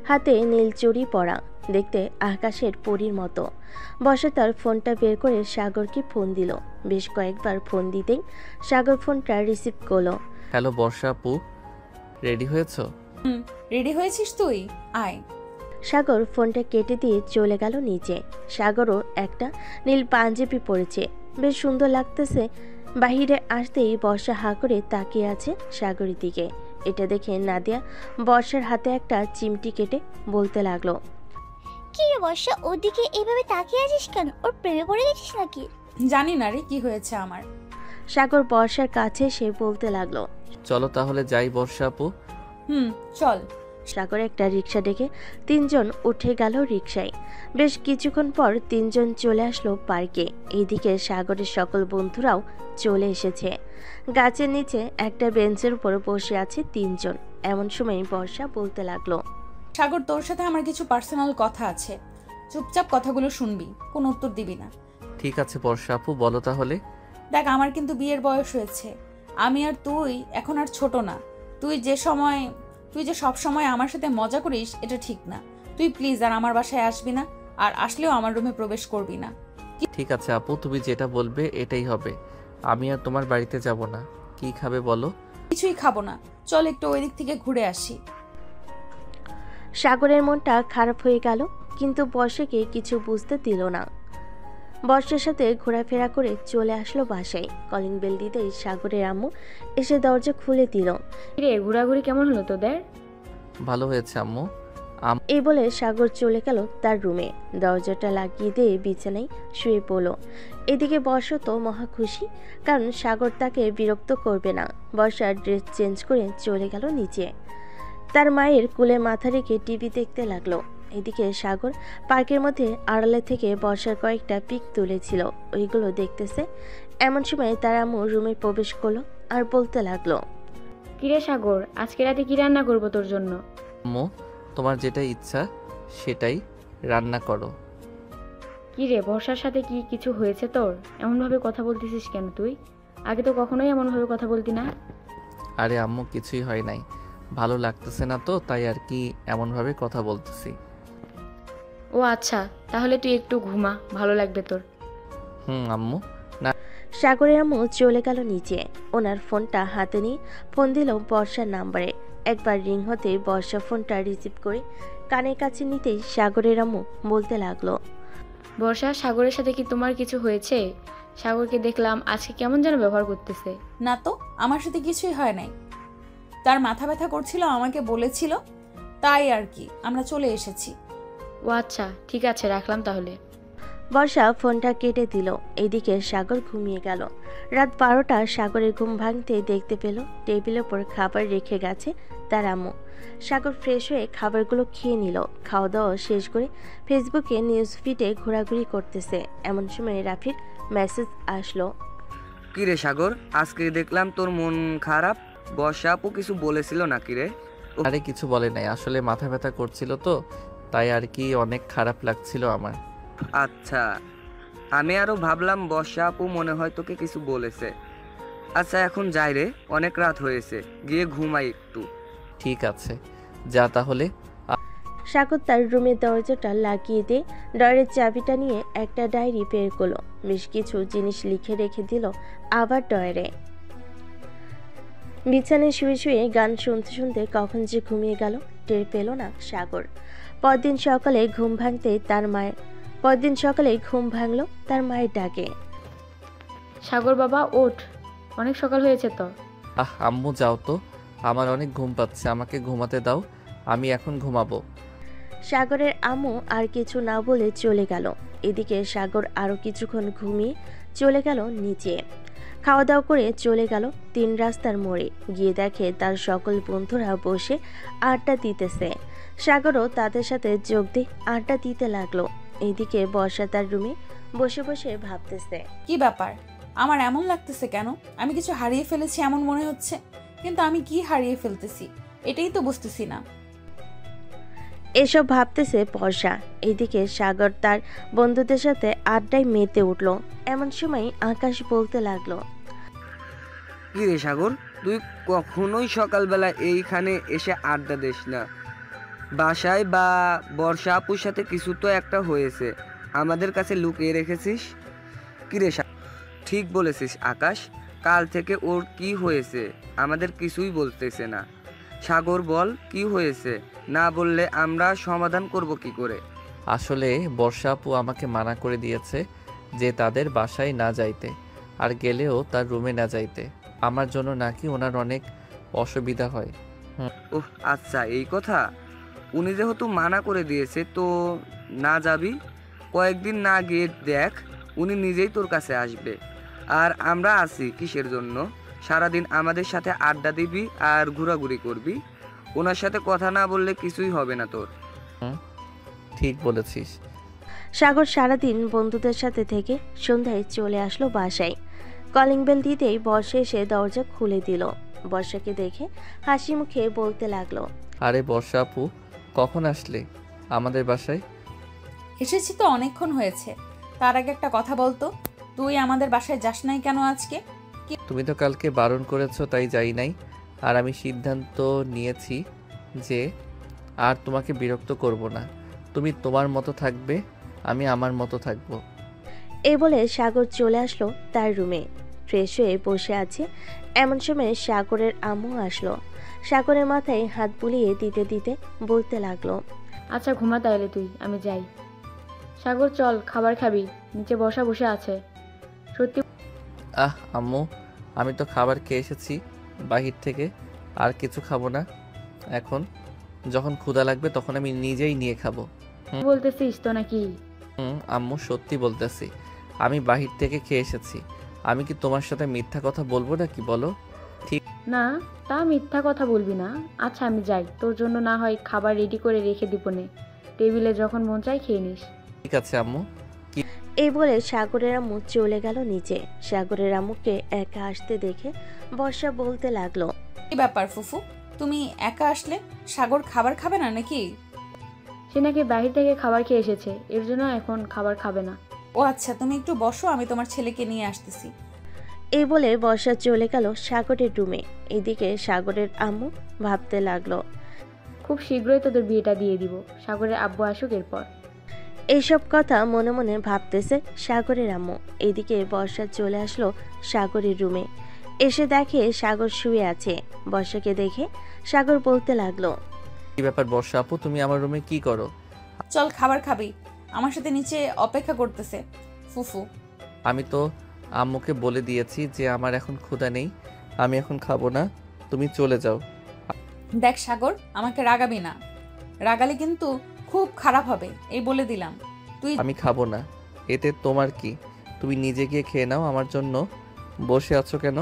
হাতে নীল চুড়ি পরা, দেখতে আকাশের পরীর মতো। বর্ষা তার ফোনটা বের করে সাগরকে ফোন দিল। বেশ কয়েকবার ফোন দিতেই সাগর ফোনটা রিসিভ করলো। হ্যালো বর্ষা আপু, রেডি হয়েছো? রেডি হয়েছিস তুই? আয়। সাগর ফোনটা কেটে দিয়ে চলে গেল নিচে। সাগরও একটা নীল পাঞ্জাবি পরেছে, বেশ সুন্দর লাগতেছে। বাহিরে আসতেই বর্ষা হাঁ করে তাকিয়ে আছে সাগরের দিকে। এটা দেখে নাদিয়া বর্ষার হাতে একটা চিমটি কেটে বলতে লাগলো, কি রে বর্ষা, ওদিকে এইভাবে তাকিয়ে আছিস কেন? ওর প্রেমে পড়ে গেছিস নাকি? জানি না রে কি হয়েছে আমার। সাগর বর্ষার কাছে সে বলতে লাগলো, চলো তাহলে যাই বর্ষা আপু। চল। সাগর একটা রিক্সা ডেকে তিনজন উঠে গেল রিক্সায়। বেশ কিছুক্ষণ পর তিনজন চলে আসলো পার্কে। এইদিকে সাগরের সকল বন্ধুরাও চলে এসেছে। গাছের নিচে একটা বেঞ্চের উপর বসে আছে তিনজন। এমন সময় বর্ষা বলতে লাগলো, সাগর তোর সাথে আমার কিছু পার্সোনাল কথা আছে, চুপচাপ কথাগুলো শুনবি, কোনো উত্তর দিবি না। ঠিক আছে বর্ষা আপু, বলো তাহলে। দেখ, আমার কিন্তু বিয়ের বয়স হয়েছে। আমি আর তুই এখন আর ছোট না। তুই যে সব সময় আমার সাথে মজা করিস, এটা ঠিক না। তুই প্লিজ আর আমার বাসায় আসবি না, আর আসলেও আমার রুমে প্রবেশ করবি না। ঠিক আছে আপু, তুমি যেটা বলবে এটাই হবে। আমি আর তোমার বাড়িতে যাব না। কি খাবে বলো? কিছুই খাবো না, চল একটু ওই দিক থেকে ঘুরে আসি। সাগরের মনটা খারাপ হয়ে গেল, কিন্তু বর্ষাকে কিছু বুঝতে দিল না। বর্ষার সাথে ঘোরাফেরা করে চলে আসলো বাসায়। কলিং বেল দিতেই সাগরের আম্মু এসে দরজা খুলে দিল। রে, ঘোরাঘুরি কেমন হলো তোদের? ভালো হয়েছে আম্মু। এই বলে সাগর চলে গেল তার রুমে, দরজাটা লাগিয়ে দিয়ে বিছানায় শুয়ে পড়ল। এদিকে বর্ষা তো মহা খুশি, কারণ সাগর তাকে বিরক্ত করবে না। বর্ষা ড্রেস চেঞ্জ করে চলে গেল নিচে। তার মায়ের কোলে মাথা রেখে টিভি দেখতে লাগলো। এদিকে সাগর পার্কের মধ্যে আড়ালে থেকে বর্ষার কয়েকটা পিক তুলেছিল, ওইগুলো দেখতেছে। এমন সময় তার আম্মু রুমে প্রবেশ করলো আর বলতে লাগলো, কিরে সাগর, আজকে রাতে কি রান্না করবো তোর জন্য? আম্মু, তোমার যেটা ইচ্ছা সেটাই রান্না করো। কিরে, বর্ষার সাথে কি কিছু হয়েছে তোর? এমনভাবে কথা বলতেছিস কেন তুই? আগে তো কখনোই এমনভাবে কথা বলতি না। আরে আম্মু, কিছুই হয় নাই, ভালো লাগতেছে না তো, তাই আর কি এমনভাবে কথা বলতেছি। ও আচ্ছা, তাহলে তুই একটু ঘুমা, ভালো লাগবে তোর। আম্মু। না, সাগরের আম্মু চলে গেল নিচে। ওনার ফোনটা হাতে নিয়ে ফোন দিল বর্ষার নাম্বারে। একবার রিং হতে বর্ষা ফোনটা রিসিভ করে কানের কাছে নিতেই সাগরের আম্মু বলতে লাগলো, বর্ষা, সাগরের সাথে কি তোমার কিছু হয়েছে? সাগরকে দেখলাম আজকে কেমন যেন ব্যবহার করতেছে। না তো, আমার সাথে কিছুই হয় নাই। তার মাথা ব্যথা করছিল, আমাকে বলেছিল, তাই আর কি আমরা চলে এসেছি। ও আচ্ছা, ঠিক আছে, রাখলাম তাহলে। বর্ষা ফোনটা কেটে দিল। এদিকে সাগর ঘুমিয়ে গেল। রাত 12টা সাগরের ঘুম ভাঙতে দেখতে পেল টেবিলের ওপর খাবার রেখে গেছে তার আম্মু। সাগর ফ্রেশ হয়ে খাবারগুলো খেয়ে নিল। খাওয়া দাওয়া শেষ করে ফেসবুকে নিউজ ফিডে ঘোরাঘুরি করতেছে। এমন সময় রাফির মেসেজ আসলো, কি রে সাগর, আজকে দেখলাম তোর মন খারাপ। বর্ষা আপু কিছু বলেছিল নাকি রে? আরে কিছু বলে নাই, আসলে মাথা ব্যথা করছিল তো, তাই আর কি অনেক খারাপ লাগছিল আমার। আচ্ছা, আমি আরো ভাবলাম বর্ষা আপু মনে হয় তোকে কিছু বলেছে। আচ্ছা এখন যাই রে, অনেক রাত হয়েছে, গিয়ে ঘুমাই একটু। ঠিক আছে, যা তাহলে। সাগর তার রুমের দরজাটা লাগিয়ে দিয়ে ডয়ের চাবিটা নিয়ে একটা ডায়েরি বের করলো। বেশ কিছু জিনিস লিখে রেখে দিল আবার ডয়ারে। বিছানায় শুয়ে শুয়ে গান শুনতে শুনতে কখন যে ঘুমিয়ে গেল টের পেল না সাগর। পরদিন সকালে ঘুম ভাঙলো তার মায়ের ডাকে, সাগর বাবা, ওঠ, অনেক সকাল হয়েছে তো। আম্মু যাও তো, আমার অনেক ঘুম পাচ্ছে, আমাকে ঘুমাতে দাও, আমি এখন ঘুমাবো। সাগরের আম্মু আর কিছু না বলে চলে গেল। এদিকে সাগর আরো কিছুক্ষণ ঘুমিয়ে চলে গেল নিচে। খাওয়া দাওয়া করে চলে গেল 3 রাস্তার মোড়ে। গিয়ে দেখে তার সকল বন্ধুরা বসে আড্ডা দিতেছে। সাগরও তাদের সাথে যোগ দিয়ে আড্ডা দিতে লাগলো। এদিকে বর্ষা তার রুমে বসে বসে ভাবতেছে, কি ব্যাপার, আমার এমন লাগতেছে কেন? আমি কিছু হারিয়ে ফেলেছি এমন মনে হচ্ছে, কিন্তু আমি কি হারিয়ে ফেলতেছি এটাই তো বুঝতেছি না। এসব ভাবতেছে বর্ষা। এদিকে সাগর তার বন্ধুদের সাথে আড্ডায় মেতে উঠল। এমন সময় আকাশ বলতে লাগলো, কি রে সাগর, তুই কখনোই সকালবেলা এইখানে এসে আড্ডা দিস না। বাসায় বা বর্ষা আপুর সাথে কিছু তো একটা হয়েছে, আমাদের কাছে লুকিয়ে রেখেছিস। কি রে ঠিক বলেছিস আকাশ, কাল থেকে ওর কি হয়েছে আমাদের কিছুই বলতেছে না। সাগর বল, কি হয়েছে? না বললে আমরা সমাধান করব কি করে? আসলে বর্ষা আপু আমাকে মানা করে দিয়েছে যে তাদের বাসায় না যাইতে, আর গেলেও তার রুমে না যাইতে। আমার জন্য নাকি ওনার অনেক অসুবিধা হয়। ওহ আচ্ছা, এই কথা। উনি যেহেতু মানা করে দিয়েছে তো না যাবি। কয়েকদিন না গিয়ে দেখ, উনি নিজেই তোর কাছে আসবে। আর আমরা আছি কিসের জন্য? সারাদিন আমাদের সাথে আড্ডা দিবি আর ঘোরাঘুরি করবি। ওনার সাথে কথা না বললে কিছুই হবে না তোর। ঠিক বলেছিস। সাগর সারাদিন বন্ধুদের সাথে থেকে সন্ধ্যায় চলে আসলো বাসায়। কলিং বেল দিতেই বর্ষা এসে দরজা খুলে দিল। বর্ষাকে দেখে হাসি মুখে বলতে লাগলো, আরে বর্ষা আপু, কখন আসলে আমাদের বাসায়? এসেছি তো অনেকক্ষণ হয়েছে। তার আগে একটা কথা বলতো, তুই আমাদের বাসায় যাস নাই কেন আজকে? তুমি তো কালকে বারণ করেছো তাই যাই নাই। আর আমি সিদ্ধান্ত নিয়েছি যে আর তোমাকে বিরক্ত করব না। তুমি তোমার মতো থাকবে, আমি আমার মতো থাকবো। এই বলে সাগর চলে আসলো তার রুমে। ফ্রেশ হয়ে বসে আছে। এমন সময় সাগরের আম্মু আসলো। সাগরের মাথায় হাত বুলিয়ে দিতে দিতে বলতে লাগলো, আচ্ছা ঘুমা তাহলে তুই, আমি যাই। সাগর চল, খাবার খাবি, নিচে বসা বসে আছে। সত্যি আম্মু, আমি তো খাবার খেয়ে এসেছি বাহির থেকে, আর কিছু খাবো না। এখন যখন ক্ষুধা লাগবে তখন আমি নিজেই নিয়ে খাবো। বলতেছিস তো নাকি? আম্মু সত্যি বলতেছি, আমি বাহির থেকে খেয়ে এসেছি। আমি কি তোমার সাথে মিথ্যা কথা বলবো নাকি বলো? না, তা মিথ্যা কথা বলবি না। আচ্ছা আমি যাই, তোর জন্য না হয় খাবার রেডি করে রেখে দিব নে, টেবিলে যখন মন চাই খেয়ে নিস। ঠিক আছে আম্মু। এই বলে সাগরের আম্মু চলে গেল নিচে। সাগরের আম্মুকে একা আসতে দেখে বর্ষা বলতে লাগলো, কি ব্যাপার ফুফু, তুমি একা আসলে? সাগর খাবার খাবে না নাকি? সে নাকি বাহির থেকে খাবার খেয়ে এসেছে, এর জন্য এখন খাবার খাবে না। ও আচ্ছা, তুমি একটু বসো, আমি তোমার ছেলেকে নিয়ে আসতেছি। এই বলে বর্ষা চলে গেল সাগরের রুমে। এদিকে সাগরের আম্মু ভাবতে লাগলো, খুব শীঘ্রই তোদের বিয়েটা দিয়ে দিব, সাগরের আব্বু আসুক এরপর। এইসব কথা মনে মনে ভাবতেছে সাগরের আম্মু। এদিকে বর্ষা চলে আসলো সাগরের রুমে। এসে দেখে সাগর শুয়ে আছে। বর্ষাকে দেখে সাগর বলতে লাগলো, কি ব্যাপার বর্ষা আপু, তুমি আমার রুমে কি করো? চল খাবার খাবি, আমার সাথে নিচে অপেক্ষা করতেছে ফুফু। আমি তো আম্মুকে বলে দিয়েছি যে আমার এখন ক্ষুধা নেই, আমি এখন খাবো না, তুমি চলে যাও। দেখ সাগর, আমাকে রাগাবি না, রাগালে কিন্তু খুব খারাপ হবে, এই বলে দিলাম। তুই আমি খাবো না, এতে তোমার কি? তুমি নিজে গিয়ে খেয়ে নাও, আমার জন্য বসে আছো কেন?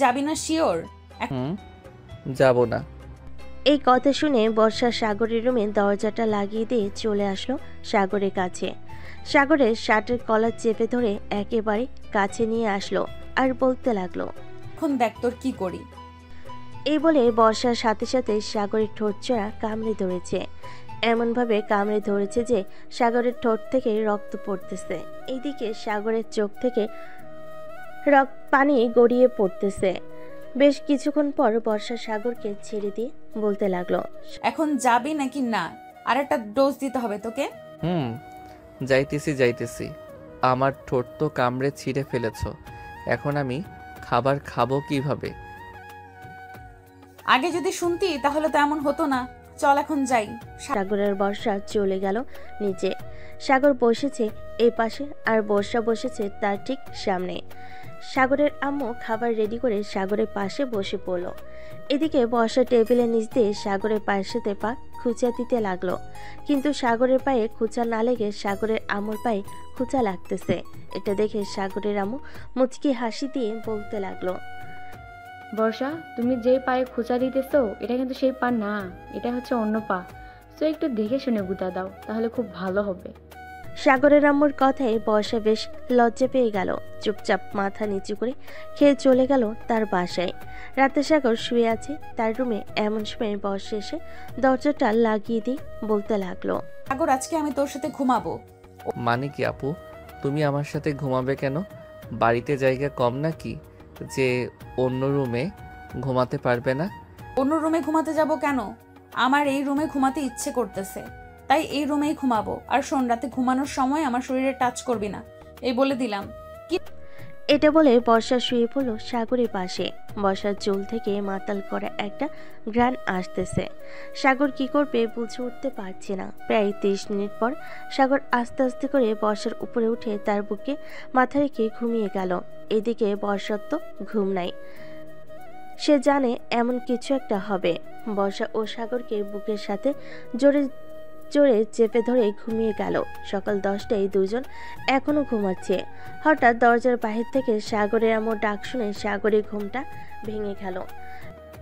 যাবি না শিওর? যাবো না। এই কথা শুনে বর্ষা সাগরের রুমে দরজাটা লাগিয়ে দিয়ে চলে আসলো সাগরের কাছে। সাগরের শার্টের কলার চেপে ধরে একেবারে কাছে নিয়ে আসলো আর বলতে লাগলো, এখন দেখ তোর কি করি। এই বলে বর্ষার সাথে সাথে সাগরের ঠোঁট চড়া কামড়ে ধরেছে। এমনভাবে কামড়ে ধরেছে যে সাগরের ঠোঁট থেকে রক্ত পড়তেছে। এইদিকে সাগরের চোখ থেকে পানি গড়িয়ে পড়তেছে। বেশ কিছুক্ষণ পর বর্ষা সাগরকে ছেড়ে দিয়ে বলতে লাগলো, এখন যাবি নাকি না? আর একটা ডোজ দিতে হবে তোকে। যাইতেছি। আমার ঠোঁট তো কামড়ে ছিঁড়ে ফেলেছো, এখন আমি খাবার খাবো কিভাবে? আগে যদি শুনতি তাহলে তো এমন হতো না। চল এখন যাই। সাগরের বর্ষা চলে গেল নিচে। সাগর বসেছে এই পাশে আর বর্ষা বসেছে তার ঠিক সামনে। সাগরের আম্মু খাবার রেডি করে সাগরের পাশে বসে পড়ল। এদিকে বর্ষা টেবিলের নিচ দিয়ে সাগরের পায়ের সাথে পা খুঁচা দিতে লাগলো, কিন্তু সাগরের পায়ে খুঁচা না লেগে সাগরের আম্মুর পায়ে খুঁচা লাগতেছে। এটা দেখে সাগরের আম্মু মুচকি হাসি দিয়ে বলতে লাগলো, বর্ষা, তুমি যেই পায়ে খোঁচা দিতেছো এটা কিন্তু সেই পা না, এটা হচ্ছে অন্য পা। তো একটু দেখে শুনে গুঁতা দাও, তাহলে খুব ভালো হবে। সাগরের আম্মুর কথায় বর্ষা বেশ লজ্জা পেয়ে গেল। চুপচাপ মাথা নিচু করে খেয়ে চলে গেল তার বাসায়। রাতে সাগর শুয়ে আছে তার রুমে। এমন সময় বর্ষা এসে দরজাটা লাগিয়ে দিয়ে বলতে লাগলো, সাগর, আজকে আমি তোর সাথে ঘুমাবো। মানে কি আপু, তুমি আমার সাথে ঘুমাবে কেন? বাড়িতে জায়গা কম নাকি যে অন্য রুমে ঘুমাতে পারবে না? অন্য রুমে ঘুমাতে যাব কেন? আমার এই রুমে ঘুমাতে ইচ্ছে করতেছে, তাই এই রুমেই ঘুমাবো। আর শোন, রাতে ঘুমানোর সময় আমার শরীরে টাচ করবি না, এই বলে দিলাম। এটা বলে বর্ষা শুয়ে পড়ল সাগরের পাশে। বর্ষার চুল থেকে মাতাল করা একটা ঘ্রাণ আসতেছে। সাগর কি করবে বুঝে উঠতে পারছে না। প্রায় 30 মিনিট পর সাগর আস্তে আস্তে করে বর্ষার উপরে উঠে তার বুকে মাথা রেখে ঘুমিয়ে গেল। এদিকে বর্ষার তো ঘুম নাই, সে জানে এমন কিছু একটা হবে। বর্ষা ও সাগরকে বুকের সাথে জোরে জোরে চেপে ধরে ঘুমিয়ে গেল। সকাল 10টায় দুজন এখনো ঘুমাচ্ছে। হঠাৎ দরজার বাহির থেকে সাগরের আম্মু ডাক শুনে সাগরের ঘুমটা ভেঙে গেল।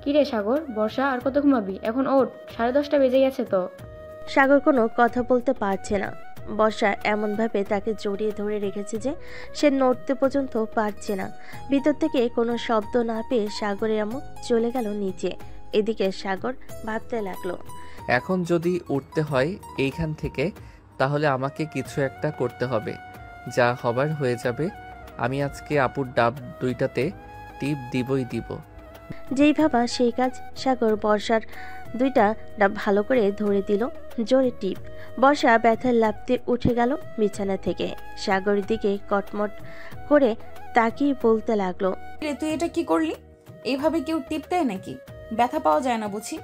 কিরে সাগর, বর্ষা আর কত ঘুমাবি? এখন ওঠ, 10:30 বেজে গেছে তো। সাগর কোনো কথা বলতে পারছে না। বর্ষা এমনভাবে তাকে জড়িয়ে ধরে রেখেছে যে সে নড়তে পর্যন্ত পারছে না। ভিতর থেকে কোনো শব্দ না পেয়ে সাগরের আম্মু চলে গেল নিচে। এদিকে সাগর ভাবতে লাগলো, এখন যদি উঠতে হয় এইখান থেকে, তাহলে আমাকে কিছু একটা করতে হবে। যা হবার হয়ে যাবে। আমি আজকে আপুর ডাব 2টাতে টিপ দিবই দিব। যেই ভাবা সেই কাজ। সাগর বর্ষার 2টা ডাব ভালো করে ধরে দিল জোরে টিপ। বর্ষা ব্যথার লাফতে উঠে গেল বিছানা থেকে। সাগরের দিকে কটমট করে তাকিয়ে বলতে লাগলো, তুই এটা কি করলি? এইভাবে কেউ টিপ দেয় নাকি? ব্যথা পাওয়া যায় না বুঝি?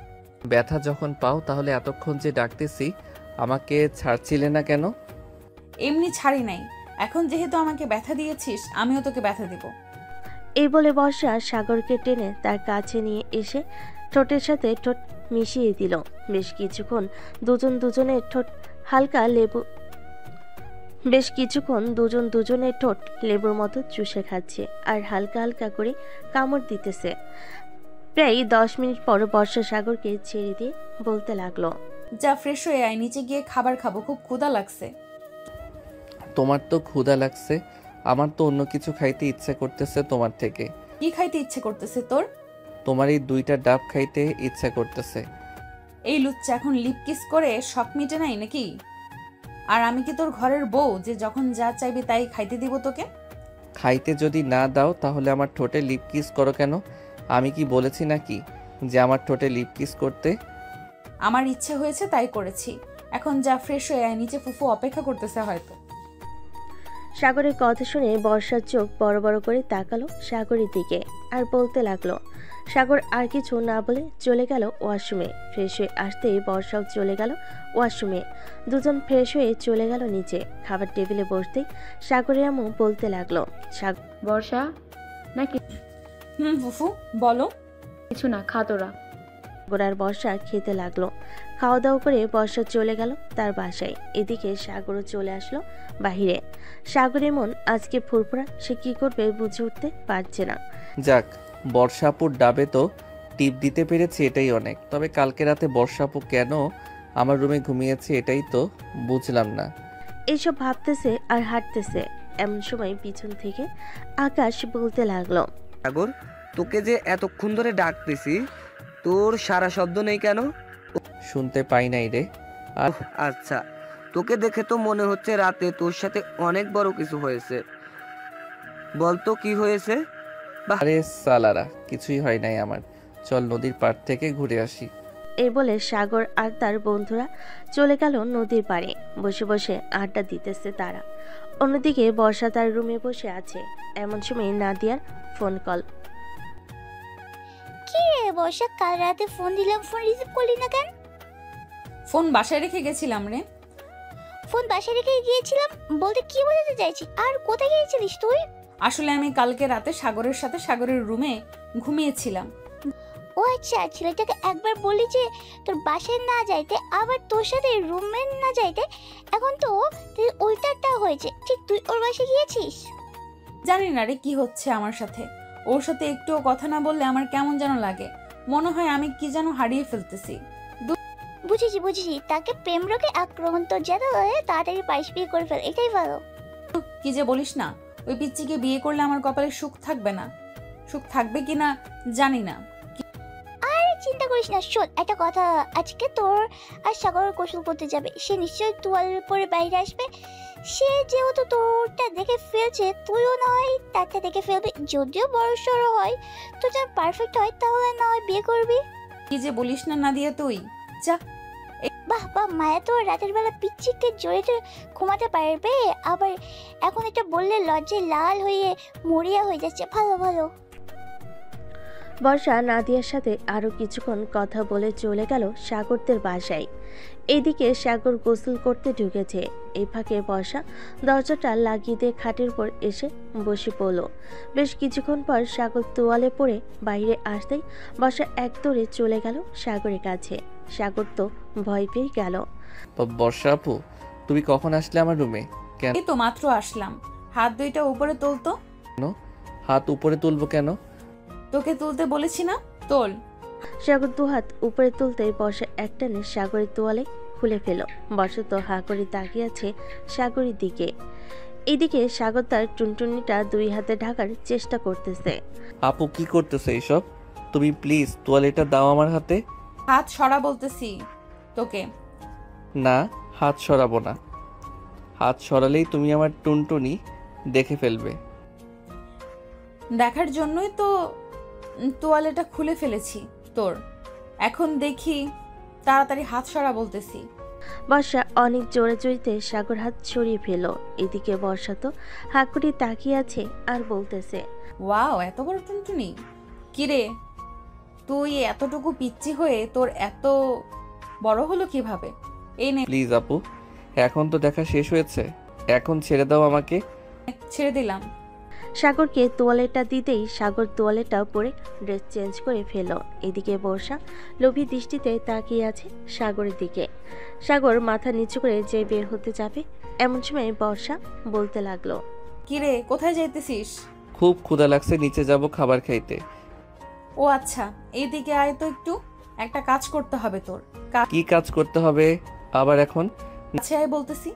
ব্যথা যখন পাও তাহলে এতক্ষণ যে ডাকতেছি আমাকে ছাড়ছিলে না কেন? এমনি ছাড়ি নাই, এখন যেহেতু আমাকে ব্যথা দিয়েছিস আমিও তোকে ব্যথা দেব। এই বলে বর্ষা সাগরকে টেনে তার কাছে নিয়ে এসে ঠোঁটের সাথে ঠোঁট মিশিয়ে দিল। বেশ কিছুক্ষণ দুজন দুজনের ঠোঁট লেবুর মতো চুষে খাচ্ছে আর হালকা হালকা করে কামড় দিতেছে। প্রায় 10 মিনিট পর বর্ষা সাগরকে ছেড়ে দিয়ে বলতে লাগলো, যা ফ্রেশ হয়ে আয়, নিচে গিয়ে খাবার খাবো, খুব ক্ষুধা লাগছে। তোমার তো ক্ষুধা লাগছে, আমার তো অন্য কিছু খাইতে ইচ্ছে করতেছে তোমার থেকে। কি খাইতে ইচ্ছে করতেছে তোর? তোমার এই 2টা ডাব খাইতে ইচ্ছে করতেছে। এই লুচ্চা এখন লিপ কিস করে শখ মিটে নাই নাকি? আর আমি কি তোর ঘরের বউ যে যখন যা চাইবি তাই খাইতে দিব তোকে? খাইতে যদি না দাও তাহলে আমার ঠোঁটে লিপ কিস করো কেন? আমি কি বলেছি নাকি যে আমার ঠোঁটে লিপ কিস করতে? আমার ইচ্ছে হয়েছে তাই করেছি। এখন যা ফ্রেশ হয়ে আয়, নিচে ফুফু অপেক্ষা করতেছে হয়তো। সাগরের কথা শুনে বর্ষার চোখ বড় বড় করে তাকালো সাগরের দিকে আর বলতে লাগলো। সাগর আর কিছু না বলে চলে গেল ওয়াশরুমে। ফ্রেশ হয়ে আসতেই বর্ষাও চলে গেল ওয়াশরুমে। দুজন ফ্রেশ হয়ে চলে গেল নিচে। খাবার টেবিলে বসতেই সাগরের আম্মু বলতে লাগলো। বর্ষা নাকি ফুফু বলো। কিছু না, খা তোরা। সাগর আর বর্ষা খেতে লাগলো। খাওয়া দাওয়া করে বর্ষা চলে গেল তার বাসায়। এদিকে সাগরও চলে আসলো বাহিরে। সাগরের মন আজকে ফুরফুরা, সে কি করবে বুঝে উঠতে পারছে না। যাক, বর্ষাপুর ডাবে তো টিপ দিতে পেরেছি, এটাই অনেক। তবে কালকে রাতে বর্ষাপু কেন আমার রুমে ঘুমিয়েছে এটাই তো বুঝলাম না। এইসব ভাবতেছে আর হাঁটতেছে, এমন সময় পিছন থেকে আকাশ বলতে লাগলো। সাগর, তোকে যে এতক্ষণ ধরে ডাকতেছি, তোর সারা শব্দ নেই কেন? শুনতে পাই নাই রে। আর আচ্ছা, তোকে দেখে তো মনে হচ্ছে রাতে তোর সাথে অনেক বড় কিছু হয়েছে। বলতো কি হয়েছে? আরে সালারা, কিছুই হয় নাই আমার। চল নদীর পাড় থেকে ঘুরে আসি। এই বলে সাগর আর তার বন্ধুরা চলে গেল নদীর পাড়ে। বসে বসে আড্ডা দিতেছে তারা। অন্যদিকে বর্ষা তার রুমে বসে আছে। এমন সময় নাদিয়ার ফোন কল। কি রে বর্ষা, কাল রাতে ফোন দিলাম, ফোন রিসিভ করলি না কেন? ফোন বাসায় রেখে গেছিলাম রে। ফোন বাসায় রেখে গিয়েছিলাম বলতে কি বোঝাতে চাইছি? আর কোথায় গিয়েছিলিস তুই? আসলে আমি কালকে রাতে সাগরের সাথে সাগরের রুমে ঘুমিয়েছিলাম। ও আচ্ছা, ছেলেটাকে একবার বলি যে তোর বাসায় না যাইতে, আবার তোর সাথে রুমে না যাইতে। এখন তো উল্টাটা হয়েছে। ঠিক তুই ওর বাসায় গিয়েছিস? জানি না রে কি হচ্ছে আমার সাথে। ওর সাথে একটুও কথা না বললে আমার কেমন যেন লাগে। মনে হয় আমি কি যেন হারিয়ে ফেলতেছি। বুঝেছি বুঝেছি, তাকে প্রেম রোগে আক্রমণ, তোর যেন তাড়াতাড়ি পাইস বিয়ে করে ফেল, এটাই ভালো। কি যে বলিস না, ওই পিচ্চিকে বিয়ে করলে আমার কপালে সুখ থাকবে না। সুখ থাকবে কিনা জানি না। আরে চিন্তা করিস না। শোন একটা কথা, আজকে তোর আর সাগর গোসল করতে যাবে। সে নিশ্চয়ই তোয়াল পরে বাইরে আসবে। সে যেহেতু তোরটা দেখে ফেলছে, তুইও না হয় তারটা দেখে ফেলবি। যদিও বড় সড়ো হয়, তো যেন পারফেক্ট হয়, তাহলে না হয় বিয়ে করবি। কি যে বলিস না নাদিয়া তুই। যা। বাহ বাহ, মায়া তো রাতের বেলা পিচ্চিকে জড়িয়ে ঘুমাতে পারবে। আবার এখন এটা বললে লজ্জায় লাল হয়ে মরিয়া হয়ে যাচ্ছে। ভালো ভালো। বর্ষা নাদিয়ার সাথে আরো কিছুক্ষণ কথা বলে চলে গেল সাগরদের বাসায়। এইদিকে সাগর গোসল করতে ঢুকেছে। এই ফাঁকে বর্ষা দরজাটা লাগিয়ে দিয়ে খাটের উপর এসে বসে পড়ল। বেশ কিছুক্ষণ পর সাগর তোয়ালে পড়ে বাইরে আসতেই বর্ষা এক দৌড়ে চলে গেল সাগরের কাছে। সাগর তো ভয় পেয়ে গেল। বর্ষা আপু, তুমি কখন আসলে আমার রুমে? কেন? এই তো মাত্র আসলাম। হাত দুইটা উপরে তোলতো। হাত উপরে তুলবো কেন? তোকে তুলতে বলেছি না, তোল। সাগর দুহাত উপরে তুলতেই বর্ষা একটানে সাগরের তোয়ালে খুলে ফেল। বর্ষা তো হা করে তাকিয়ে আছে সাগরের দিকে। এদিকে সাগর তার টুনটুনিটা দুই হাতে ঢাকার চেষ্টা করতেছে। আপু কি করতেছে এইসব? তুমি প্লিজ তোয়ালেটা দাও আমার হাতে। হাত সরা বলতেছি তোকে। না, হাত সরাবো না। হাত সরালেই তুমি আমার টুনটুনি দেখে ফেলবে। দেখার জন্যই তো তোয়ালেটা খুলে ফেলেছি তোর। এখন দেখি, তাড়াতাড়ি হাত সরা বলতেছি। বর্ষা অনেক জোরে জড়িতে সাগর হাত সরিয়ে ফেল। এদিকে বর্ষা তো হা করে তাকিয়ে আছে আর বলতেছে, ওয়াও, এত বড় টুনটুনি! কিরে, তুই এতটুকু পিচ্চি হয়ে তোর এত বড় হলো কিভাবে? এই নে। প্লিজ আপু, এখন তো দেখা শেষ হয়েছে, এখন ছেড়ে দাও আমাকে। ছেড়ে দিলাম। সাগরকে তোয়ালেটা দিতেই সাগর তোয়ালেটা পরে ড্রেস চেঞ্জ করে ফেল। এদিকে বর্ষা লোভী দৃষ্টিতে তাকিয়ে আছে সাগরের দিকে। সাগর মাথা নিচু করে যে বের হতে যাবে, এমন সময় বর্ষা বলতে লাগলো, কিরে, কোথায় যাইতেছিস? খুব ক্ষুধা লাগছে, নিচে যাব খাবার খাইতে। ও আচ্ছা, এইদিকে আয় তো একটু। একটা কাজ করতে হবে তোর। কি কাজ করতে হবে আবার এখন? কাছে আয় বলতেছি।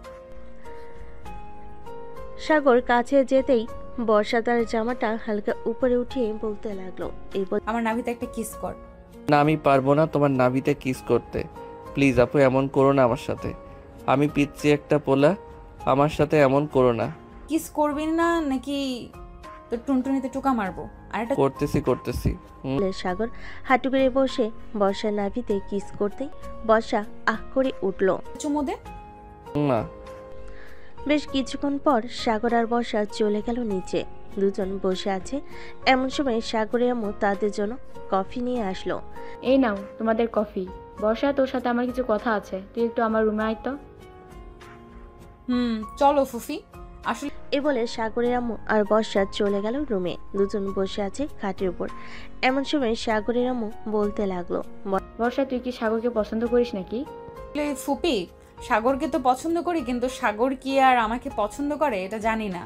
সাগর কাছে যেতেই বর্ষা তার জামাটা হালকা উপরে উঠিয়ে বলতে লাগলো, আমার নাভিতে একটা কিস কর। না, আমি পারবো না তোমার নাভিতে কিস করতে। প্লিজ আপু, এমন করো না আমার সাথে। আমি পিচ্ছি একটা পোলা, আমার সাথে এমন করো না। কিস করবি না নাকি তোর টুনটুনিতে টোকা মারবো? আর একটা করতেছি। সাগর হাঁটু করে বসে বর্ষার নাভিতে কিস করতেই বর্ষা আহ করে উঠল। চুমু দে। না। বেশ কিছুক্ষণ পর সাগর আর বর্ষা চলে গেল নিচে। দুজন বসে আছে, এমন সময় সাগরের আম্মু তাদের জন্য কফি নিয়ে আসলো। এই নাও তোমাদের কফি। বর্ষা, তোর সাথে আমার কিছু কথা আছে, তুই একটু আমার রুমে আয় তো। চলো ফুফি। আসলে এ বলে সাগরের আম্মু আর বর্ষা চলে গেল রুমে। দুজন বসে আছে খাটের উপর। এমন সময় সাগরের আম্মু বলতে লাগলো, বর্ষা, তুই কি সাগরকে পছন্দ করিস নাকি? ফুপি, সাগরকে তো পছন্দ করি, কিন্তু সাগর কি আর আমাকে পছন্দ করে এটা জানি না।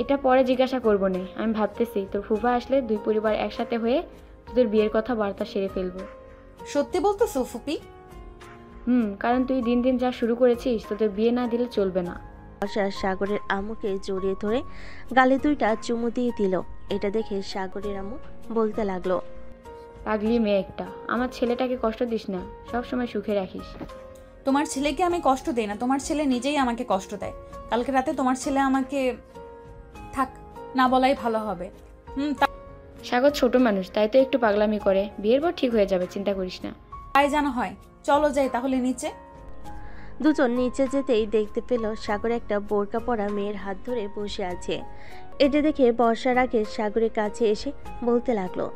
এটা পরে জিজ্ঞাসা করবো নে। আমি ভাবতেছি তোর ফুফা আসলে দুই পরিবার একসাথে হয়ে তোদের বিয়ের কথা বার্তা সেরে ফেলবো। সত্যি বলতেছো ফুপি? কারণ তুই দিন দিন যা শুরু করেছিস, তোদের বিয়ে না দিলে চলবে না। বর্ষা সাগরের আম্মুকে জড়িয়ে ধরে গালে 2টা চুমু দিয়ে দিল। এটা দেখে সাগরের আম্মু বলতে লাগলো, পাগলি মেয়ে একটা, আমার ছেলেটাকে কষ্ট দিস না, সবসময় সুখে রাখিস। তোমার ছেলেকে আমি কষ্ট দেই না, তোমার ছেলে নিজেই আমাকে কষ্ট দেয়। কালকে রাতে তোমার ছেলে আমাকে থাক না বলাই ভালো হবে। সাগর ছোট মানুষ, তাই তো একটু পাগলামি করে। বিয়ের পর ঠিক হয়ে যাবে, চিন্তা করিস না। তাই জানা হয়। চলো যাই তাহলে নিচে। দুজন নিচে যেতেই দেখতে পেল সাগর একটা বোরকা পরা মেয়ের হাত ধরে বসে আছে। এটা দেখে বর্ষার আগে সাগরের কাছে এসে বলতে লাগলো,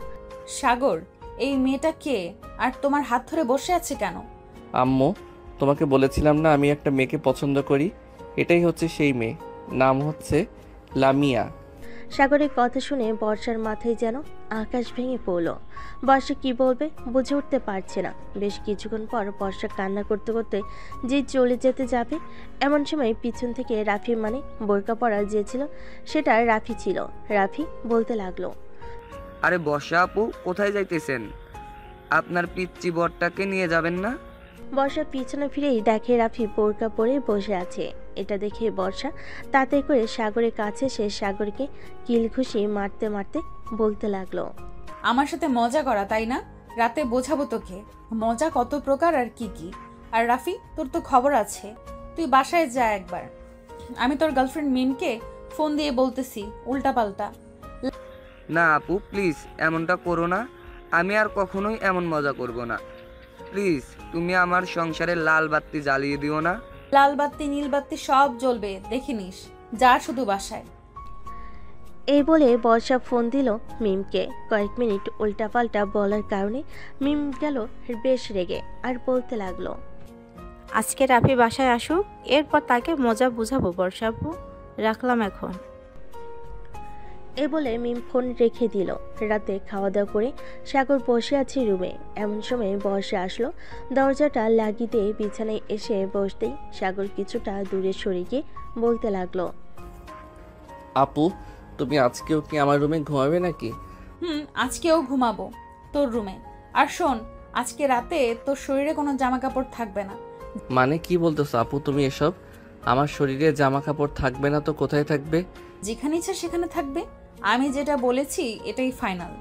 সাগর, এই মেয়েটা কে আর তোমার হাত ধরে বসে আছে কেন? আম্মু, তোমাকে বলেছিলাম না আমি একটা মেয়েকে পছন্দ করি, এটাই হচ্ছে সেই মেয়ে। নাম হচ্ছে লামিয়া। সাগরের কথা শুনে বর্ষার মাথায় যেন আকাশ ভেঙে পড়ল। বর্ষা কি বলবে বুঝে উঠতে পারছে না। বেশ কিছুক্ষণ পর বর্ষা কান্না করতে করতে যে চলে যেতে যাবে, এমন সময় পিছন থেকে রাফি, মানে বোরকা পরা যে ছিল সেটা রাফি ছিল। রাফি বলতে লাগলো, আরে বর্ষা আপু, কোথায় যাইতেছেন? আপনার পিচ্চি বরটাকে নিয়ে যাবেন না? বর্ষা পিছনে ফিরেই দেখে রাফি বোরকা পরে বসে আছে। এটা দেখে বর্ষা তাতে করে সাগরের কাছে সে সাগরকে কিল ঘুষি মারতে মারতে বলতে লাগলো, আমার সাথে মজা করা তাই না? রাতে বোঝাবো তোকে মজা কত প্রকার আর কি কি। আর রাফি, তোর তো খবর আছে, তুই বাসায় যা একবার। আমি তোর গার্লফ্রেন্ড মিমকে ফোন দিয়ে বলতেছি উল্টাপাল্টা। না আপু, প্লিজ এমনটা করো না। আমি আর কখনোই এমন মজা করব না। প্লিজ তুমি আমার সংসারে লাল বাতি জ্বালিয়ে দিও না। লাল বাতি নীল বাতি সব জ্বলবে, দেখে নিস। যা শুধু বাসায়। এই বলে বর্ষা ফোন দিল মিমকে। কয়েক মিনিট উল্টাপাল্টা বলার কারণে মিম গেল বেশ রেগে আর বলতে লাগলো, আজকে রাফি বাসায় আসুক, এরপর তাকে মজা বুঝাবো বর্ষাপু, রাখলাম এখন। এ বলে মিম ফোন রেখে দিল। রাতে খাওয়া দাওয়া করে সাগর বসে আছে রুমে। এমন সময় বর্ষা আসলো। দরজাটা লাগিয়ে দিয়ে বিছানায় এসে বসতেই সাগর কিছুটা দূরে সরে গিয়ে বলতে লাগলো, আপু, তুমি আজকেও কি আমার রুমে ঘুমাবে নাকি? আজকেও ঘুমাবো তোর রুমে। আর শোন, আজকে রাতে তোর শরীরে কোনো জামা কাপড় থাকবে না। মানে কি বলতেছো আপু তুমি এসব? আমার শরীরে জামা কাপড় থাকবে না তো কোথায় থাকবে? যেখানে ইচ্ছা সেখানে থাকবে। আমি যেটা বলেছি এটাই ফাইনাল।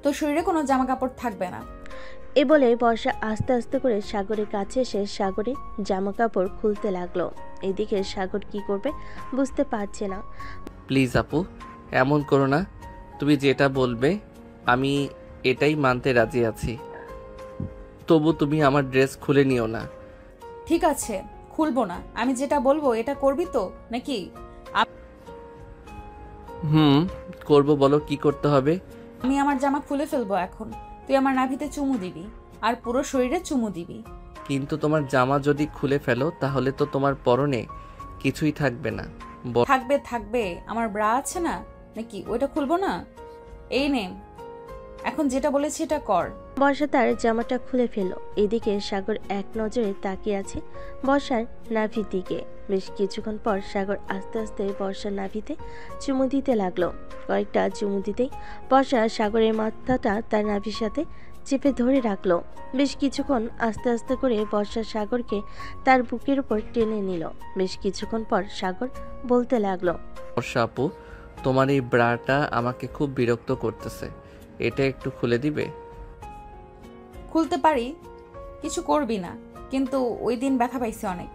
তোর শরীরে কোনো জামা কাপড় থাকবে না। এ বলে বর্ষা আস্তে আস্তে করে সাগরের কাছে এসে সাগরের জামা কাপড় খুলতে লাগলো। এদিকে সাগর কি করবে বুঝতে পারছে না। প্লিজ আপু, এমন করো না। তুমি যেটা বলবে আমি এটাই মানতে রাজি আছি। তবু তুমি আমার ড্রেস খুলে নিও না। ঠিক আছে, খুলবো না। আমি যেটা বলবো এটা করবি তো নাকি? করব, বলো কি করতে হবে? আমি আমার জামা খুলে ফেলবো এখন। তুই আমার নাভিতে চুমু দিবি আর পুরো শরীরে চুমু দিবি। কিন্তু তোমার জামা যদি খুলে ফেলো তাহলে তো তোমার পরনে কিছুই থাকবে না। থাকবে থাকবে, আমার ব্রা আছে না নাকি? ওইটা খুলবো না? এই নে, এখন যেটা বলেছি এটা কর। বর্ষা তার জামাটা খুলে ফেলল। এদিকে সাগর এক নজরে তাকিয়ে আছে বর্ষার নাভির দিকে। বেশ কিছুক্ষণ পর সাগর আস্তে আস্তে বর্ষার নাভিতে চুমু দিতে লাগলো। কয়েকটা চুমু দিতেই বর্ষা সাগরের মাথাটা তার নাভির সাথে চেপে ধরে রাখলো। বেশ কিছুক্ষণ আস্তে আস্তে করে বর্ষা সাগরকে তার বুকের উপর টেনে নিল। বেশ কিছুক্ষণ পর সাগর বলতে লাগলো, বর্ষা আপু, তোমার এই ব্রাটা আমাকে খুব বিরক্ত করতেছে, এটা একটু খুলে দিবে? খুলতে পারি, কিছু করবি না, কিন্তু ওই দিন ব্যথা পাইছি অনেক।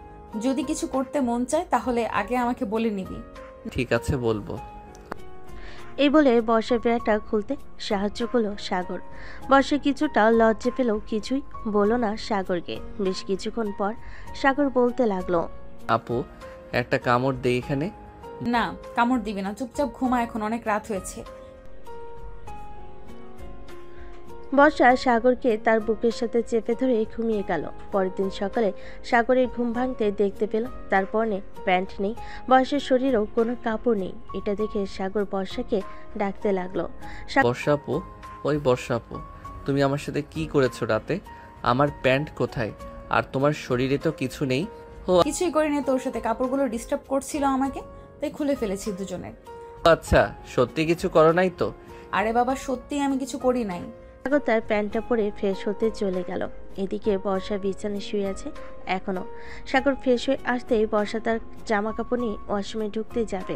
যদি কিছু করতে মন চায় তাহলে আগে আমাকে বলে নিবি। ঠিক আছে, বলবো। এই বলে বর্ষার ব্রাটা খুলতে সাহায্য করলো সাগর। বর্ষা কিছুটা লজ্জা পেলেও কিছুই বলল না সাগরকে। বেশ কিছুক্ষণ পর সাগর বলতে লাগলো, আপু একটা কামড় দেই এখানে। না, কামড় দিবি না, চুপচাপ ঘুমা, এখন অনেক রাত হয়েছে। বর্ষা সাগরকে তার বুকের সাথে চেপে ধরে ঘুমিয়ে গেল। পরের দিন সকালে সাগরের ঘুম ভাঙতে দেখতে পেল তার পরনে প্যান্ট নেই, বয়সের শরীরেও কোনো কাপড় নেই। এটা দেখে সাগর বর্ষাকে ডাকতে লাগলো। বর্ষা আপু, ওই বর্ষা আপু, তুমি আমার সাথে কি করেছো রাতে? আমার প্যান্ট কোথায়? আর তোমার শরীরে তো কিছু নেই। কিছুই করিনি, তোর সাথে কাপড়গুলো ডিস্টার্ব করছিল আমাকে, তাই খুলে ফেলেছি দুজনের। আচ্ছা, সত্যি কিছু করো নাই তো? আরে বাবা, সত্যি আমি কিছু করি নাই। সাগর তার প্যান্টটা পরে ফ্রেশ হতে চলে গেল। এদিকে বর্ষা বিছানায় শুয়ে আছে এখনো। সাগর ফ্রেশ হয়ে আসতেই বর্ষা তার জামা কাপড় নিয়ে ওয়াশরুমে ঢুকতে যাবে।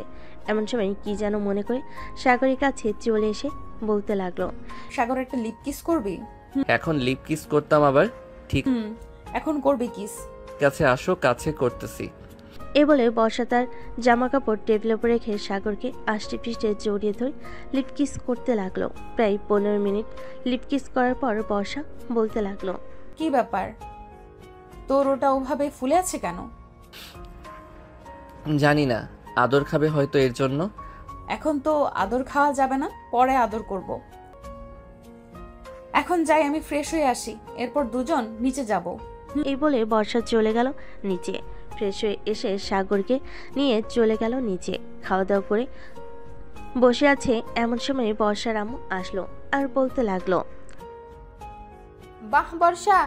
এমন সময় কি যেন মনে করে সাগরের কাছে চলে এসে বলতে লাগলো, সাগর একটা লিপ কিস করবি? এখন লিপ কিস করতাম আবার? ঠিক এখন করবি কিস। কাছে আসো, কাছে করতেছি। এ বলে বর্ষা তার জামা কাপড় টেবিলের উপর রেখে সাগরকে আষ্টে পৃষ্ঠে জড়িয়ে ধরে লিপ কিস করতে লাগলো। প্রায় 15 মিনিট লিপ কিস করার পর বর্ষা বলতে লাগলো, কি ব্যাপার, তোর ওটা ওভাবে ফুলে আছে কেন? জানি না, আদর খাবে হয়তো এর জন্য। এখন তো আদর খাওয়া যাবে না, পরে আদর করব। এখন যাই, আমি ফ্রেশ হয়ে আসি, এরপর দুজন নিচে যাব। এই বলে বর্ষা চলে গেল নিচে। ফ্রেশ হয়ে এসে সাগরকে নিয়ে চলে গেল নিচে। খাওয়া দাওয়া করে বসে আছে এমন সময় বর্ষার আম্মু আসলো আর বলতে লাগলো, বাহ বর্ষা,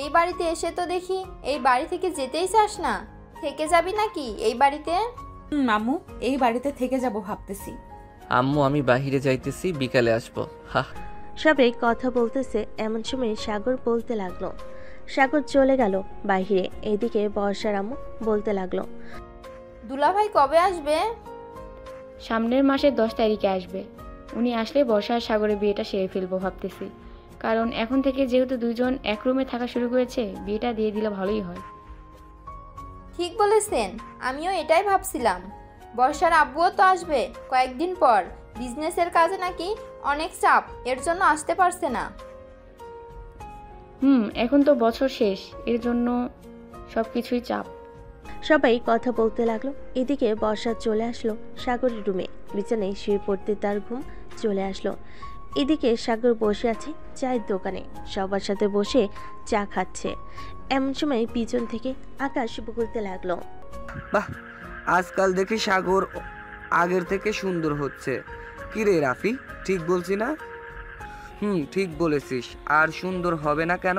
এই বাড়িতে এসে তো দেখি এই বাড়ি থেকে যেতেই চাস না। থেকে যাবি নাকি এই বাড়িতে? আম্মু, এই বাড়িতে থেকে যাব ভাবতেছি। আম্মু আমি বাহিরে যাইতেছি, বিকালে আসবো। হা। সবাই কথা বলতেছে এমন সময় সাগর বলতে লাগলো। সাগর চলে গেল বাহিরে। এইদিকে বর্ষার আম্মু বলতে লাগলো, দুলাভাই কবে আসবে? সামনের মাসের 10 তারিখে আসবে। উনি আসলে বর্ষা আর সাগরের বিয়েটা সেরে ফেলবো ভাবতেছি। কারণ এখন থেকে যেহেতু দুজন এক রুমে থাকা শুরু করেছে, বিয়েটা দিয়ে দিলে ভালোই হয়। ঠিক বলেছেন, আমিও এটাই ভাবছিলাম। বর্ষার আব্বুও তো আসবে কয়েকদিন পর। বিজনেসের কাজে নাকি অনেক চাপ, এর জন্য আসতে পারছে না। এখন তো বছর শেষ, এর জন্য সবকিছুই চাপ। সবাই কথা বলতে লাগলো। এদিকে বর্ষা চলে আসলো সাগরের রুমে। বিছানায় শুয়ে পড়তে তার ঘুম চলে আসলো। এদিকে সাগর বসে আছে চায়ের দোকানে, সবার সাথে বসে চা খাচ্ছে। এমন সময় পিছন থেকে আকাশ বলতে লাগলো, বাহ, আজকাল দেখি সাগর আগের থেকে সুন্দর হচ্ছে। কি রে রাফি, ঠিক বলছি না? ঠিক বলেছিস। আর সুন্দর হবে না কেন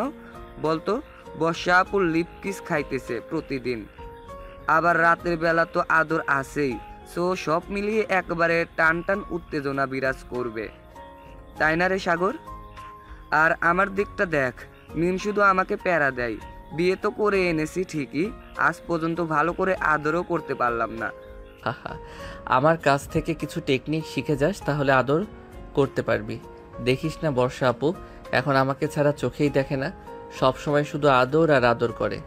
বলতো? বর্ষা আপুর লিপ কিস খাইতেছে প্রতিদিন, আবার রাতের বেলা তো আদর আছেই। সো সব মিলিয়ে একবারে টান টান উত্তেজনা বিরাজ করবে, তাই না রে সাগর? আর আমার দিকটা দেখ, মিম শুধু আমাকে প্যারা দেয়। বিয়ে তো করে এনেছি ঠিকই, আজ পর্যন্ত ভালো করে আদরও করতে পারলাম না। হাহা, আমার কাছ থেকে কিছু টেকনিক শিখে যাস, তাহলে আদর করতে পারবি। দেখিস না বর্ষা আপু এখন আমাকে ছাড়া চোখেই দেখে না, সব সময় শুধু আদর আর আদর করে।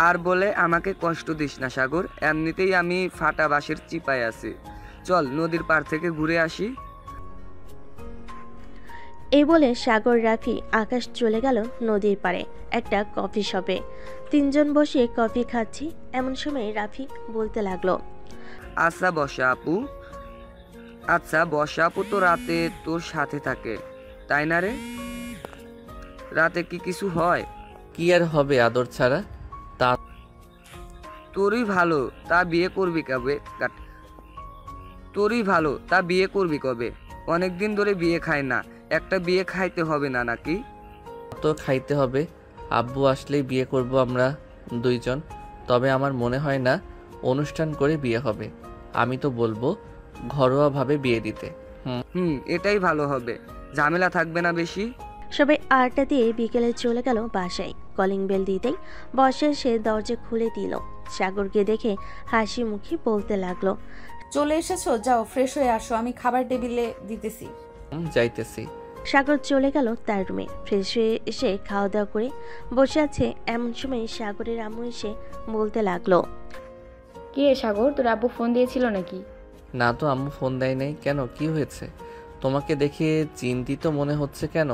আর বলে আমাকে কষ্ট দিস না সাগর, এমনিতেই আমি ফাটা বাঁশের চিপায় আছি। চল নদীর পাড় থেকে ঘুরে আসি। এই বলে সাগর, রাফি, আকাশ চলে গেল নদীর পাড়ে একটা কফি শপে। তিনজন বসে কফি খাচ্ছি। এমন সময় রাফি বলতে লাগলো, আচ্ছা বর্ষা আপু তো রাতে তোর সাথে থাকে, তাই না রে? রাতে কি কিছু হয়? কি আর হবে আদর ছাড়া? তা তোরই ভালো, তা বিয়ে করবি কবে? অনেকদিন ধরে বিয়ে খায় না, একটা বিয়ে খাইতে হবে না নাকি? তো খাইতে হবে। আব্বু আসলেই বিয়ে করব আমরা দুইজন। তবে আমার মনে হয় না অনুষ্ঠান করে বিয়ে হবে। আমি তো বলবো ঘরোয়াভাবে বিয়ে দিতে। এটাই ভালো হবে, ঝামেলা থাকবে না বেশি। সবাই আড্ডা দিয়ে বিকেলে চলে গেল বাসায়। কলিং বেল দিতেই বর্ষা এসে দরজা খুলে দিল। সাগরকে দেখে হাসি মুখে বলতে লাগলো, চলে এসেছো, যাও ফ্রেশ হয়ে আসো, আমি খাবার টেবিলে দিতেছি। যাইতেছি। সাগর চলে গেল তার রুমে। ফ্রেশ হয়ে এসে খাওয়া দাওয়া করে বসে আছে। এমন সময় সাগরের আম্মু এসে বলতে লাগলো, কি রে সাগর, তোর আব্বু ফোন দিয়েছিল নাকি? না তো, আম্মু ফোন দেয় নাই। কেন, কি হয়েছে? তোমাকে দেখে চিন্তিত মনে হচ্ছে কেন?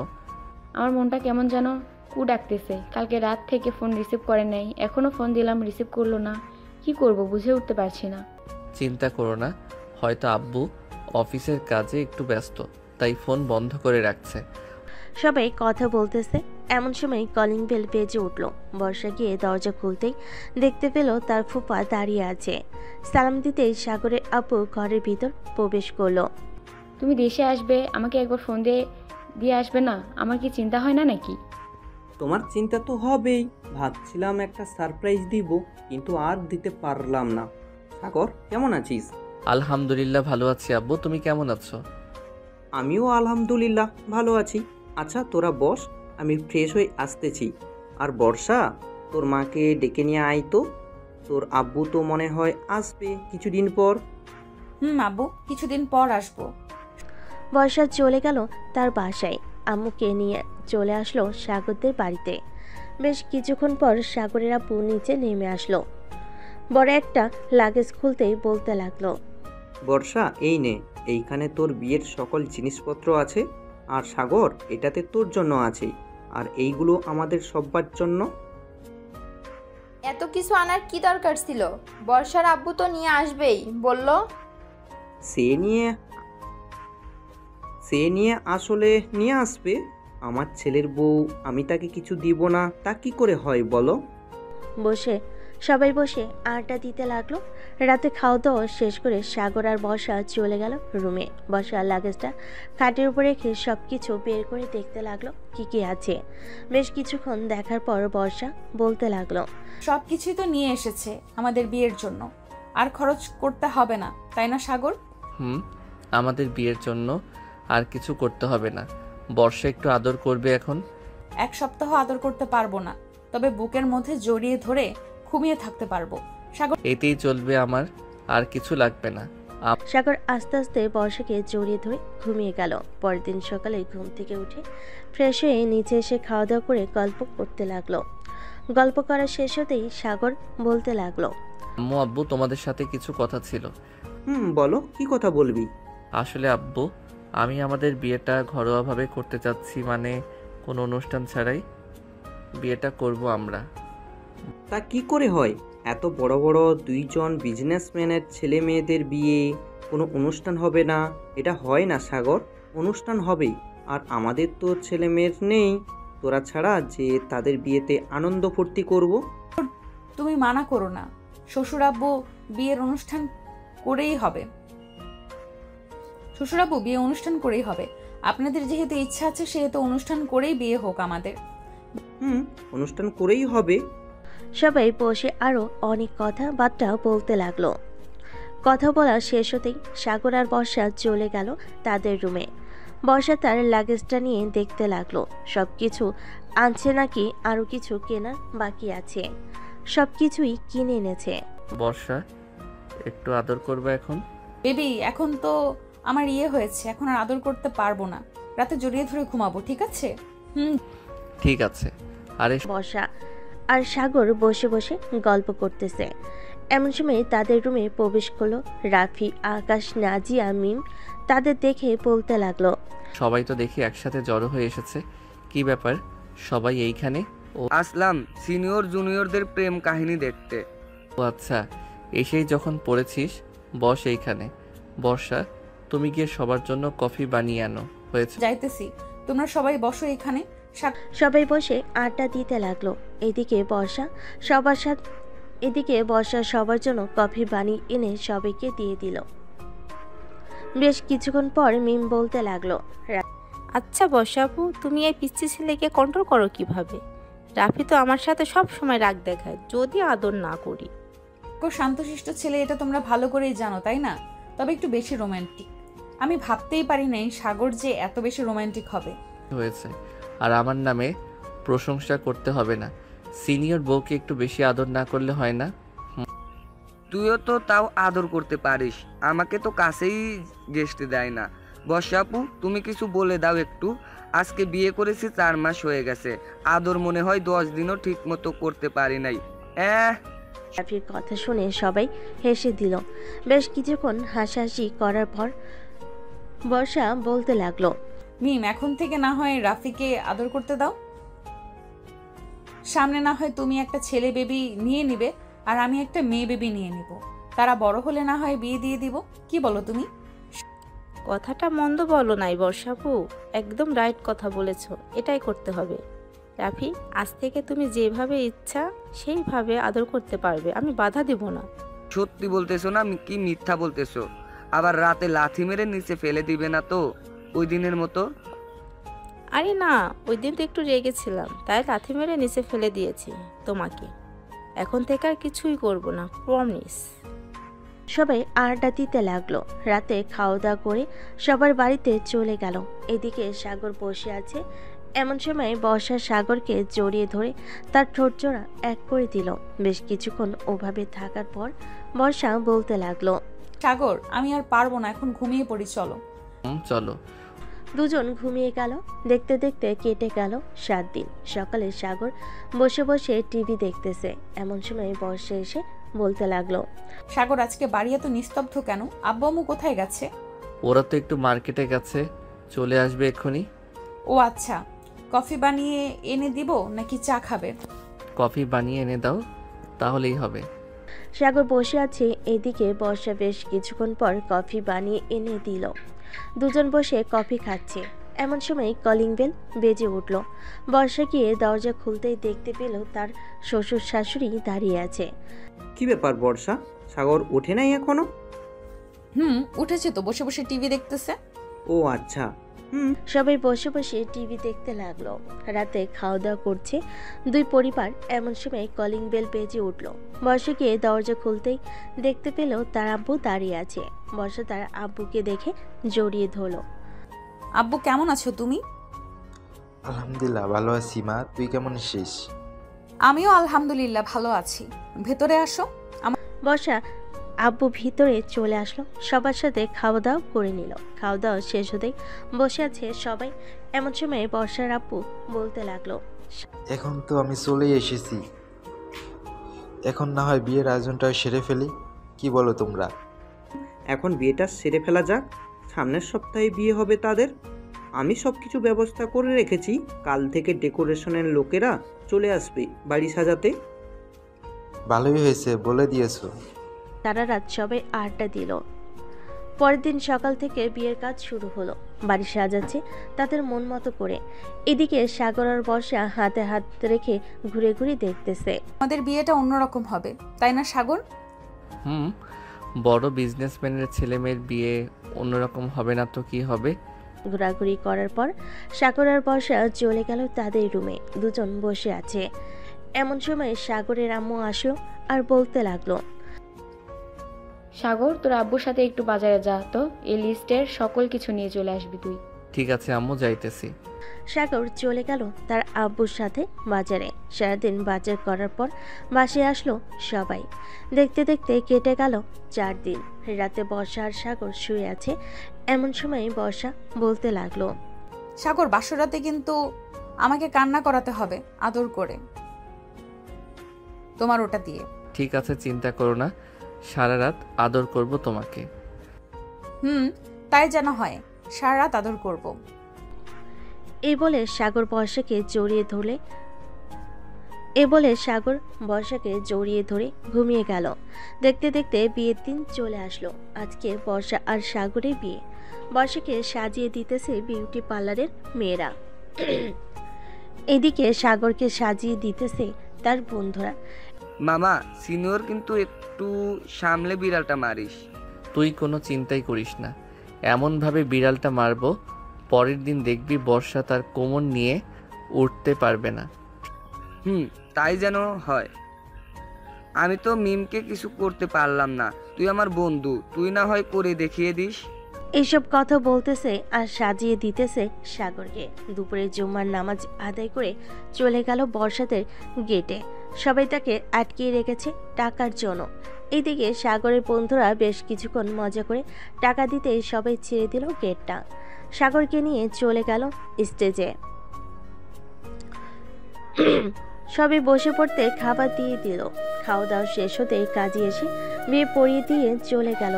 আমার মনটা কেমন যেন কু ডাকতেছে, কালকে রাত থেকে ফোন রিসিভ করে নাই, এখনও ফোন দিলাম রিসিভ করলো না। কি করব বুঝে উঠতে পারছি না। চিন্তা করো না, হয়তো আব্বু অফিসের কাজে একটু ব্যস্ত, তাই ফোন বন্ধ করে রাখছে। সবাই কথা বলতেছে, এমন সময় কলিং বেল বেজে উঠল। বর্ষা গিয়ে দরজা খুলতেই দেখতে পেল তার ফুপা দাঁড়িয়ে আছে। সালাম দিতেই সাগরের আপু ঘরের ভিতর প্রবেশ করলো। তুমি দেশে আসবে, আমাকে একবার ফোন দিয়ে আসবে না? আমার কি চিন্তা হয় না নাকি? তোমার চিন্তা তো হবেই। ভাবছিলাম একটা সারপ্রাইজ দিব, কিন্তু আর দিতে পারলাম না। সাগর, কেমন আছিস? আলহামদুলিল্লাহ ভালো আছি আব্বু, তুমি কেমন আছো? আমিও আলহামদুলিল্লাহ ভালো আছি। আচ্ছা তোরা বস, আমি ফ্রেশ হয়ে আসতেছি। আর বর্ষা, তোর মাকে ডেকে নিয়ে আয় তো। তোর আব্বু তো মনে হয় আসবে কিছুদিন পর। আব্বু কিছুদিন পর আসবো। বর্ষা চলে গেল তার বাসায়। আম্মুকে নিয়ে চলে আসলো সাগরদের বাড়িতে। বেশ কিছুক্ষণ পর সাগরের আপু নিচে নেমে আসলো। বড় একটা লাগেজ খুলতেই বলতে লাগলো, বর্ষা, এই নে, এইখানে তোর বিয়ের সকল জিনিসপত্র আছে। আর সাগর, এটাতে তোর জন্য আছে। আর এইগুলো আমাদের সবার জন্য। এত কিছু আনার কি দরকার ছিল? বর্ষার আব্বু তো নিয়ে আসবেই বলল। সে নিয়ে আসলে নিয়ে আসবে। আমার ছেলের বউ, আমি তাকে কিছু দিব না তা কি করে হয় বলো? সবাই বসে আড্ডা দিতে লাগলো। রাতে খাওয়া দাওয়া শেষ করে সাগর আর বর্ষা চলে গেল রুমে। বর্ষার লাগেজটা খাটের উপর রেখে সব কিছু বের করে দেখতে লাগলো কি কি আছে। বেশ কিছুক্ষণ দেখার পর বর্ষা বলতে লাগলো, সব কিছুই তো নিয়ে এসেছে আমাদের বিয়ের জন্য, আর খরচ করতে হবে না, তাই না সাগর? আমাদের বিয়ের জন্য আর কিছু করতে হবে না। বর্ষা একটু আদর করবে এখন। এক সপ্তাহ আদর করতে পারবো না, তবে বুকের মধ্যে জড়িয়ে ধরে ঘুমিয়ে থাকতে পারবো। সাগর, এতেই চলবে, আমার আর কিছু লাগবে না। সাগর আস্তে আস্তে বর্ষাকে জড়িয়ে ধরে ঘুমিয়ে গেল। পরের দিন সকালে ঘুম থেকে উঠে ফ্রেশ হয়ে নিচে এসে খাওয়া দাওয়া করে গল্প করতে লাগলো। গল্প করা শেষ হতেই সাগর বলতে লাগলো, আম্মু আব্বু তোমাদের সাথে কিছু কথা ছিল। বলো, কি কথা বলবি? আসলে আব্বু, আমি আমাদের বিয়েটা ঘরোয়াভাবে করতে চাচ্ছি, মানে কোনো অনুষ্ঠান ছাড়াই বিয়েটা করব আমরা। তা কি করে হয়? এত বড় বড় দুইজন বিজনেসম্যানের ছেলে মেয়েদের বিয়ে কোনো অনুষ্ঠান হবে না? এটা হয় না সাগর। অনুষ্ঠান হবেই। আর আমাদের তো ছেলে মেয়ের নেই তোরা ছাড়া যে তাদের বিয়েতে আনন্দ ফুর্তি করব। তুমি মানা করো না। শ্বশুর আব্বু বিয়ের অনুষ্ঠান করেই হবে। আপনাদের যেহেতু ইচ্ছা আছে, সেহেতু অনুষ্ঠান করেই বিয়ে হোক আমাদের। অনুষ্ঠান করেই হবে। সবাই বসে আরো অনেক কথাবার্তা বলতে লাগলো। কথা বলা শেষ হতেই সাগর আর বর্ষা চলে গেল তাদের রুমে। বর্ষা তার লাগেজটা নিয়ে দেখতে লাগলো সবকিছু আনছে নাকি আরো কিছু কেনার বাকি আছে। সবকিছুই কিনে এনেছে। বর্ষা, একটু আদর করবে এখন? বেবি, এখন তো আমার হয়েছে, এখন আর আদর করতে পারবো না। রাতে জড়িয়ে ধরে ঘুমাবো, ঠিক আছে? ঠিক আছে। আরে বর্ষা আর সাগর বসে বসে গল্প করতেছে। এমন সময় তাদের রুমে প্রবেশ করলো রাফি, আকাশ, নাজিয়া, মিম। তাদের দেখে বলতে লাগলো, সবাই তো দেখি একসাথে জড়ো হয়ে এসেছে, কি ব্যাপার সবাই এইখানে? আসলাম সিনিয়র জুনিয়রদের প্রেম কাহিনী দেখতে। ও আচ্ছা, এসেই যখন পড়েছিস বস এইখানে। বর্ষা, তুমি গিয়ে সবার জন্য কফি বানিয়ে আনো। হয়েছে? যাইতেছি, তোমরা সবাই বসো এখানে। সবাই বসে আড্ডা দিতে লাগলো। এদিকে বর্ষা সবার জন্য কফি বানিয়ে এনে সবাইকে দিয়ে দিল। বেশ কিছুক্ষণ পর মিম বলতে লাগলো, আচ্ছা বর্ষা আপু, তুমি এই পিচ্চি ছেলেকে কন্ট্রোল করো কিভাবে? রাফি তো আমার সাথে সব সময় রাগ দেখায় যদি আদর না করি। শান্তশিষ্ট ছেলে, এটা তোমরা ভালো করেই জানো, তাই না? তবে একটু বেশি রোমান্টিক। আমি ভাবতেই পারি নাই সাগর যে এত বেশি রোমান্টিক হবে। হয়েছে, আর আমার নামে প্রশংসা করতে হবে না। সিনিয়র বউকে একটু বেশি আদর না করলে হয় না? তুইও তো তাও আদর করতে পারিস, আমাকে তো কাছেই ঘেঁষতে দেয় না। বর্ষাপু, তুমি কিছু বলে দাও একটু। আজকে বিয়ে করেছি 4 মাস হয়ে গেছে, আদর মনে হয় 10 দিনও ঠিক মতো করতে পারি নাই। রাফির কথা শুনে সবাই হেসে দিল। বেশ কিছুক্ষণ হাসাহাসি করার পর বর্ষা বলতে লাগলো, মিম, এখন থেকে না হয় রাফিকে আদর করতে দাও। সামনে না হয় তুমি একটা ছেলে বেবি নিয়ে নিবে আর আমি একটা মেয়ে বেবি নিয়ে নিব, তারা বড় হলে না হয় বিয়ে দিয়ে দিব। কি বলো তুমি? কথাটা মন্দ বলো নাই বর্ষাপু, একদম রাইট কথা বলেছ, এটাই করতে হবে। রাফি, আজ থেকে তুমি যেভাবে ইচ্ছা সেইভাবে আদর করতে পারবে, আমি বাধা দিব না। সত্যি বলতেছো না কি মিথ্যা বলতেছো? আবার রাতে লাথি মেরে নিচে ফেলে দিবে না তো ওই দিনের মতো? আরে না, ওই দিন তো একটু রেগেছিলাম, তাই লাথি মেরে নিচে ফেলে দিয়েছি তোমাকে। এখন থেকে আর কিছুই করব না, প্রমিস। সবাই আড্ডা দিতে লাগলো। রাতে খাওয়া দাওয়া করে সবার বাড়িতে চলে গেল। এদিকে সাগর বসে আছে। এমন সময় বর্ষা সাগরকে জড়িয়ে ধরে তার ঠোঁট জোড়া এক করে দিল। বেশ কিছুক্ষণ ওভাবে থাকার পর বর্ষা বলতে লাগলো, সাগর, আমি আর পারবো না, এখন ঘুমিয়ে পড়ি, চলো। চলো। দুজন ঘুমিয়ে গেল। দেখতে দেখতে কেটে গেল 7 দিন। সকালে সাগর বসে বসে টিভি দেখতেছে। এমন সময় বর্ষা এসে বলতে লাগলো, সাগর, আজকে বাড়ি এত নিস্তব্ধ কেন? আব্বু আম্মু কোথায় গেছে? ওরা তো একটু মার্কেটে গেছে, চলে আসবে এক্ষুনি। ও আচ্ছা, কফি বানিয়ে এনে দিব নাকি চা খাবে? কফি বানিয়ে এনে দাও, তাহলেই হবে। সাগর বসে আছে। এদিকে বর্ষা বেশ কিছুক্ষণ পর কফি বানিয়ে এনে দিল। দুজন বসে কফি খাচ্ছে। এমন সময় কলিং বেল বেজে উঠল। বর্ষা গিয়ে দরজা খুলতেই দেখতে পেল তার শ্বশুর শাশুড়ি দাঁড়িয়ে আছে। কি ব্যাপার বর্ষা, সাগর ওঠে নাই এখনো? উঠেছে তো, বসে বসে টিভি দেখতেছে। ও আচ্ছা। সবাই বসে বসে টিভি দেখতে লাগলো। রাতে খাওয়া দাওয়া করছে দুই পরিবার। এমন সময় কলিং বেল বেজে উঠল। বর্ষা গিয়ে দরজা খুলতেই দেখতে পেল তার আব্বু দাঁড়িয়ে আছে। বর্ষা তার আব্বুকে দেখে জড়িয়ে ধরলো। আব্বু, কেমন আছো তুমি? আলহামদুলিল্লাহ ভালো আছি মা, তুই কেমন আছিস? আমিও আলহামদুলিল্লাহ ভালো আছি, ভেতরে আসো। বর্ষা আব্বু ভিতরে চলে আসলো। সবার সাথে খাওয়া দাওয়া করে নিল। খাওয়া দাওয়া শেষ হতেই বসে আছে সবাই। এমন সময় বর্ষার আব্বু বলতে লাগলো, এখন তো আমি চলে এসেছি, এখন না হয় বিয়ের আয়োজনটা সেরে ফেলি, কি বলো তোমরা? এখন বিয়েটা সেরে ফেলা যাক, সামনের সপ্তাহে বিয়ে হবে তাদের। আমি সব কিছু ব্যবস্থা করে রেখেছি, কাল থেকে ডেকোরেশনের লোকেরা চলে আসবে বাড়ি সাজাতে। ভালোই হয়েছে বলে দিয়েছো। সারা রাত সবাই আড্ডা দিল। পরের দিন সকাল থেকে বিয়ের কাজ শুরু হলো। বাড়ি সাজাচ্ছে তাদের মন মতো করে। এদিকে সাগর আর বর্ষা হাতে হাত রেখে ঘুরে ঘুরে দেখতেছে। আমাদের বিয়েটা অন্যরকম হবে, তাই না সাগর? বড় বিজনেসম্যানের ছেলে মেয়ের বিয়ে অন্যরকম হবে না তো কি হবে? ঘোরাঘুরি করার পর সাগর আর বর্ষা চলে গেল তাদের রুমে। দুজন বসে আছে। এমন সময় সাগরের আম্মু আসলো আর বলতে লাগলো, সাগর, তোর আব্বুর সাথে একটু বাজারে যা তো, এই লিস্টের সকল কিছু নিয়ে চলে আসবি তুই। ঠিক আছে আম্মু, যাইতেছি। সাগর চলে গেল তার আব্বুর সাথে বাজারে। সারাদিন বাজার করার পর বাসায় আসলো সবাই। দেখতে দেখতে কেটে গেল 4 দিন। রাতে বর্ষা আর সাগর শুয়ে আছে। এমন সময় বর্ষা বলতে লাগলো, সাগর, বাসরাতে কিন্তু আমাকে কান্না করাতে হবে আদর করে, তোমার ওটা দিয়ে। ঠিক আছে, চিন্তা করো না, সারা রাত আদর করব তোমাকে। তাই যেন হয়, সারা রাত আদর করব। এই বলে সাগর বর্ষাকে জড়িয়ে ধরে ঘুমিয়ে গেল। দেখতে দেখতে বিয়ের দিন চলে আসলো। আজকে বর্ষা আর সাগরের বিয়ে। বর্ষাকে সাজিয়ে দিতেছে বিউটি পার্লারের মেয়েরা। এদিকে সাগরকে সাজিয়ে দিতেছে তার বন্ধুরা। মামা, সিনিয়র কিন্তু একটু সামলে বিড়ালটা মারিস। তুই কোনো চিন্তাই করিস না, এমনভাবে বিড়ালটা মারবো পরের দিন দেখবি বর্ষা তার কোমর নিয়ে উঠতে পারবে না। তাই যেন হয়। আমি তো মিমকে কিছু করতে পারলাম না, তুই আমার বন্ধু, তুই না হয় করে দেখিয়ে দিস। এইসব কথা বলতেছে আর সাজিয়ে দিতেছে সাগরকে। দুপুরে জুম্মার নামাজ আদায় করে চলে গেল বর্ষাদের গেটে। সবাই তাকে আটকিয়ে রেখেছে টাকার জন্য। এইদিকে সাগরের বন্ধুরা বেশ কিছুক্ষণ মজা করে টাকা দিতে সবাই ছেড়ে দিল গেটটা। সাগরকে নিয়ে চলে গেল স্টেজে। সবাই বসে পড়তে খাবার দিয়ে দিল। খাওয়া দাওয়া শেষ হতে কাজী এসে বিয়ে পড়িয়ে দিয়ে চলে গেল।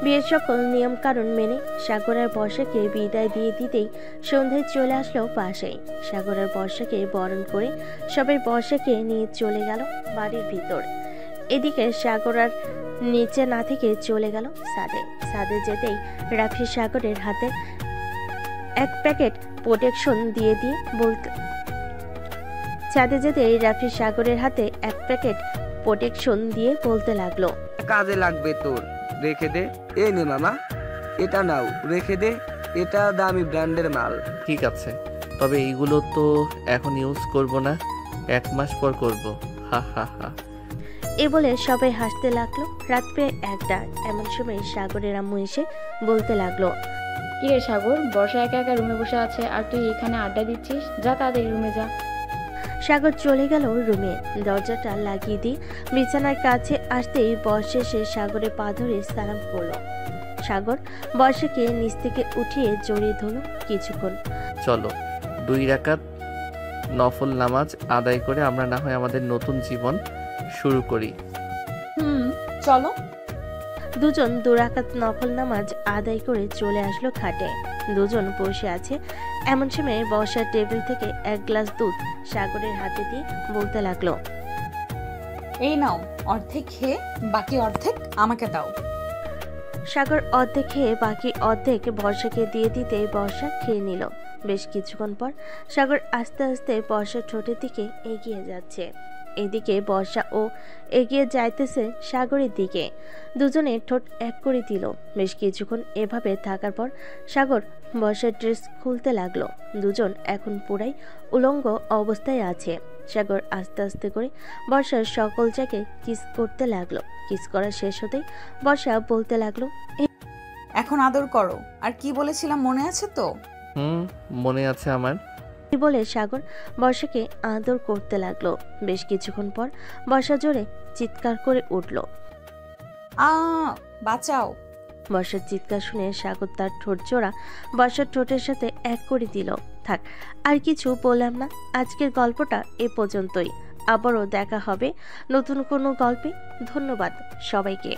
বিয়ের সকল নিয়ম কানুন মেনে সাগর আর বর্ষাকে বিদায় দিয়ে দিতেই সন্ধ্যায় চলে আসলো বাসায়। সাগর আর বর্ষাকে বরণ করে সবাই বর্ষাকে নিয়ে চলে গেল বাড়ির ভিতর। এদিকে সাগর আর নিচে না থেকে চলে গেল ছাদে যেতেই রাফি সাগরের হাতে এক প্যাকেট প্রোটেকশন দিয়ে বলতে ছাদে যেতেই রাফি সাগরের হাতে এক প্যাকেট প্রোটেকশন দিয়ে বলতে লাগলো, কাজে লাগবে তোর, রেখে দে। এই নে মামা, এটা নাও, রেখে দে, এটা দামি ব্র্যান্ডের মাল। ঠিক আছে, তবে এইগুলো তো এখন ইউজ করব না, 1 মাস পর করব। হা হা হা। এ বলে সবাই হাসতে লাগলো। রাত প্রায় 1টা। এমন সময় সাগরের আম্মু এসে বলতে লাগলো, কিরে সাগর, বর্ষা একা একা রুমে বসে আছে আর তুই এখানে আড্ডা দিচ্ছিস? যা তাড়াতাড়ি রুমে যা। সাগর চলে গেল রুমে। দরজাটা লাগিয়ে দিয়ে বিছানার কাছে আসতেই বর্ষা এসে সাগরের পা ধরে সালাম করলো। সাগর বর্ষাকে নিচ থেকে উঠিয়ে জড়িয়ে ধরল কিছুক্ষণ। চলো 2 রাকাত নফল নামাজ আদায় করে আমরা না হয় আমাদের নতুন জীবন শুরু করি। চলো। দুজন 2 রাকাত নফল নামাজ আদায় করে চলে আসলো খাটে। দুজন বসে আছে। এমন সময় বর্ষার টেবিল থেকে 1 গ্লাস দুধ সাগরের হাতে দিয়ে বলতে লাগলো, এই নাও, অর্ধেক খেয়ে বাকি অর্ধেক আমাকে দাও। সাগর অর্ধেক খেয়ে বাকি অর্ধেক বর্ষাকে দিয়ে দিতে বর্ষা খেয়ে নিল। বেশ কিছুক্ষণ পর সাগর আস্তে আস্তে বর্ষার ঠোঁটের দিকে এগিয়ে যাচ্ছে। এদিকে বর্ষা ও এগিয়ে যাইতেছে সাগরের দিকে। দুজনে ঠোঁট এক করে দিল। বেশ কিছুক্ষণ এভাবে থাকার পর সাগর বর্ষার ড্রেস খুলতে লাগলো। দুজন এখন পুরাই উলঙ্গ অবস্থায় আছে। সাগর আস্তে আস্তে করে বর্ষার সকল জায়গায় কিস করতে লাগলো। কিস করা শেষ হতেই বর্ষা বলতে লাগলো, এখন আদর করো। আর কি বলেছিলাম মনে আছে তো? মনে আছে আমার। বলে সাগর বর্ষাকে আদর করতে লাগলো। বেশ কিছুক্ষণ পর বর্ষা জোরে চিৎকার করে উঠল, বাঁচাও। বর্ষার চিৎকার শুনে সাগর তার ঠোঁট জোড়া বর্ষার ঠোঁটের সাথে এক করে দিল। থাক, আর কিছু বললাম না। আজকের গল্পটা এ পর্যন্তই। আবারও দেখা হবে নতুন কোনো গল্পে। ধন্যবাদ সবাইকে।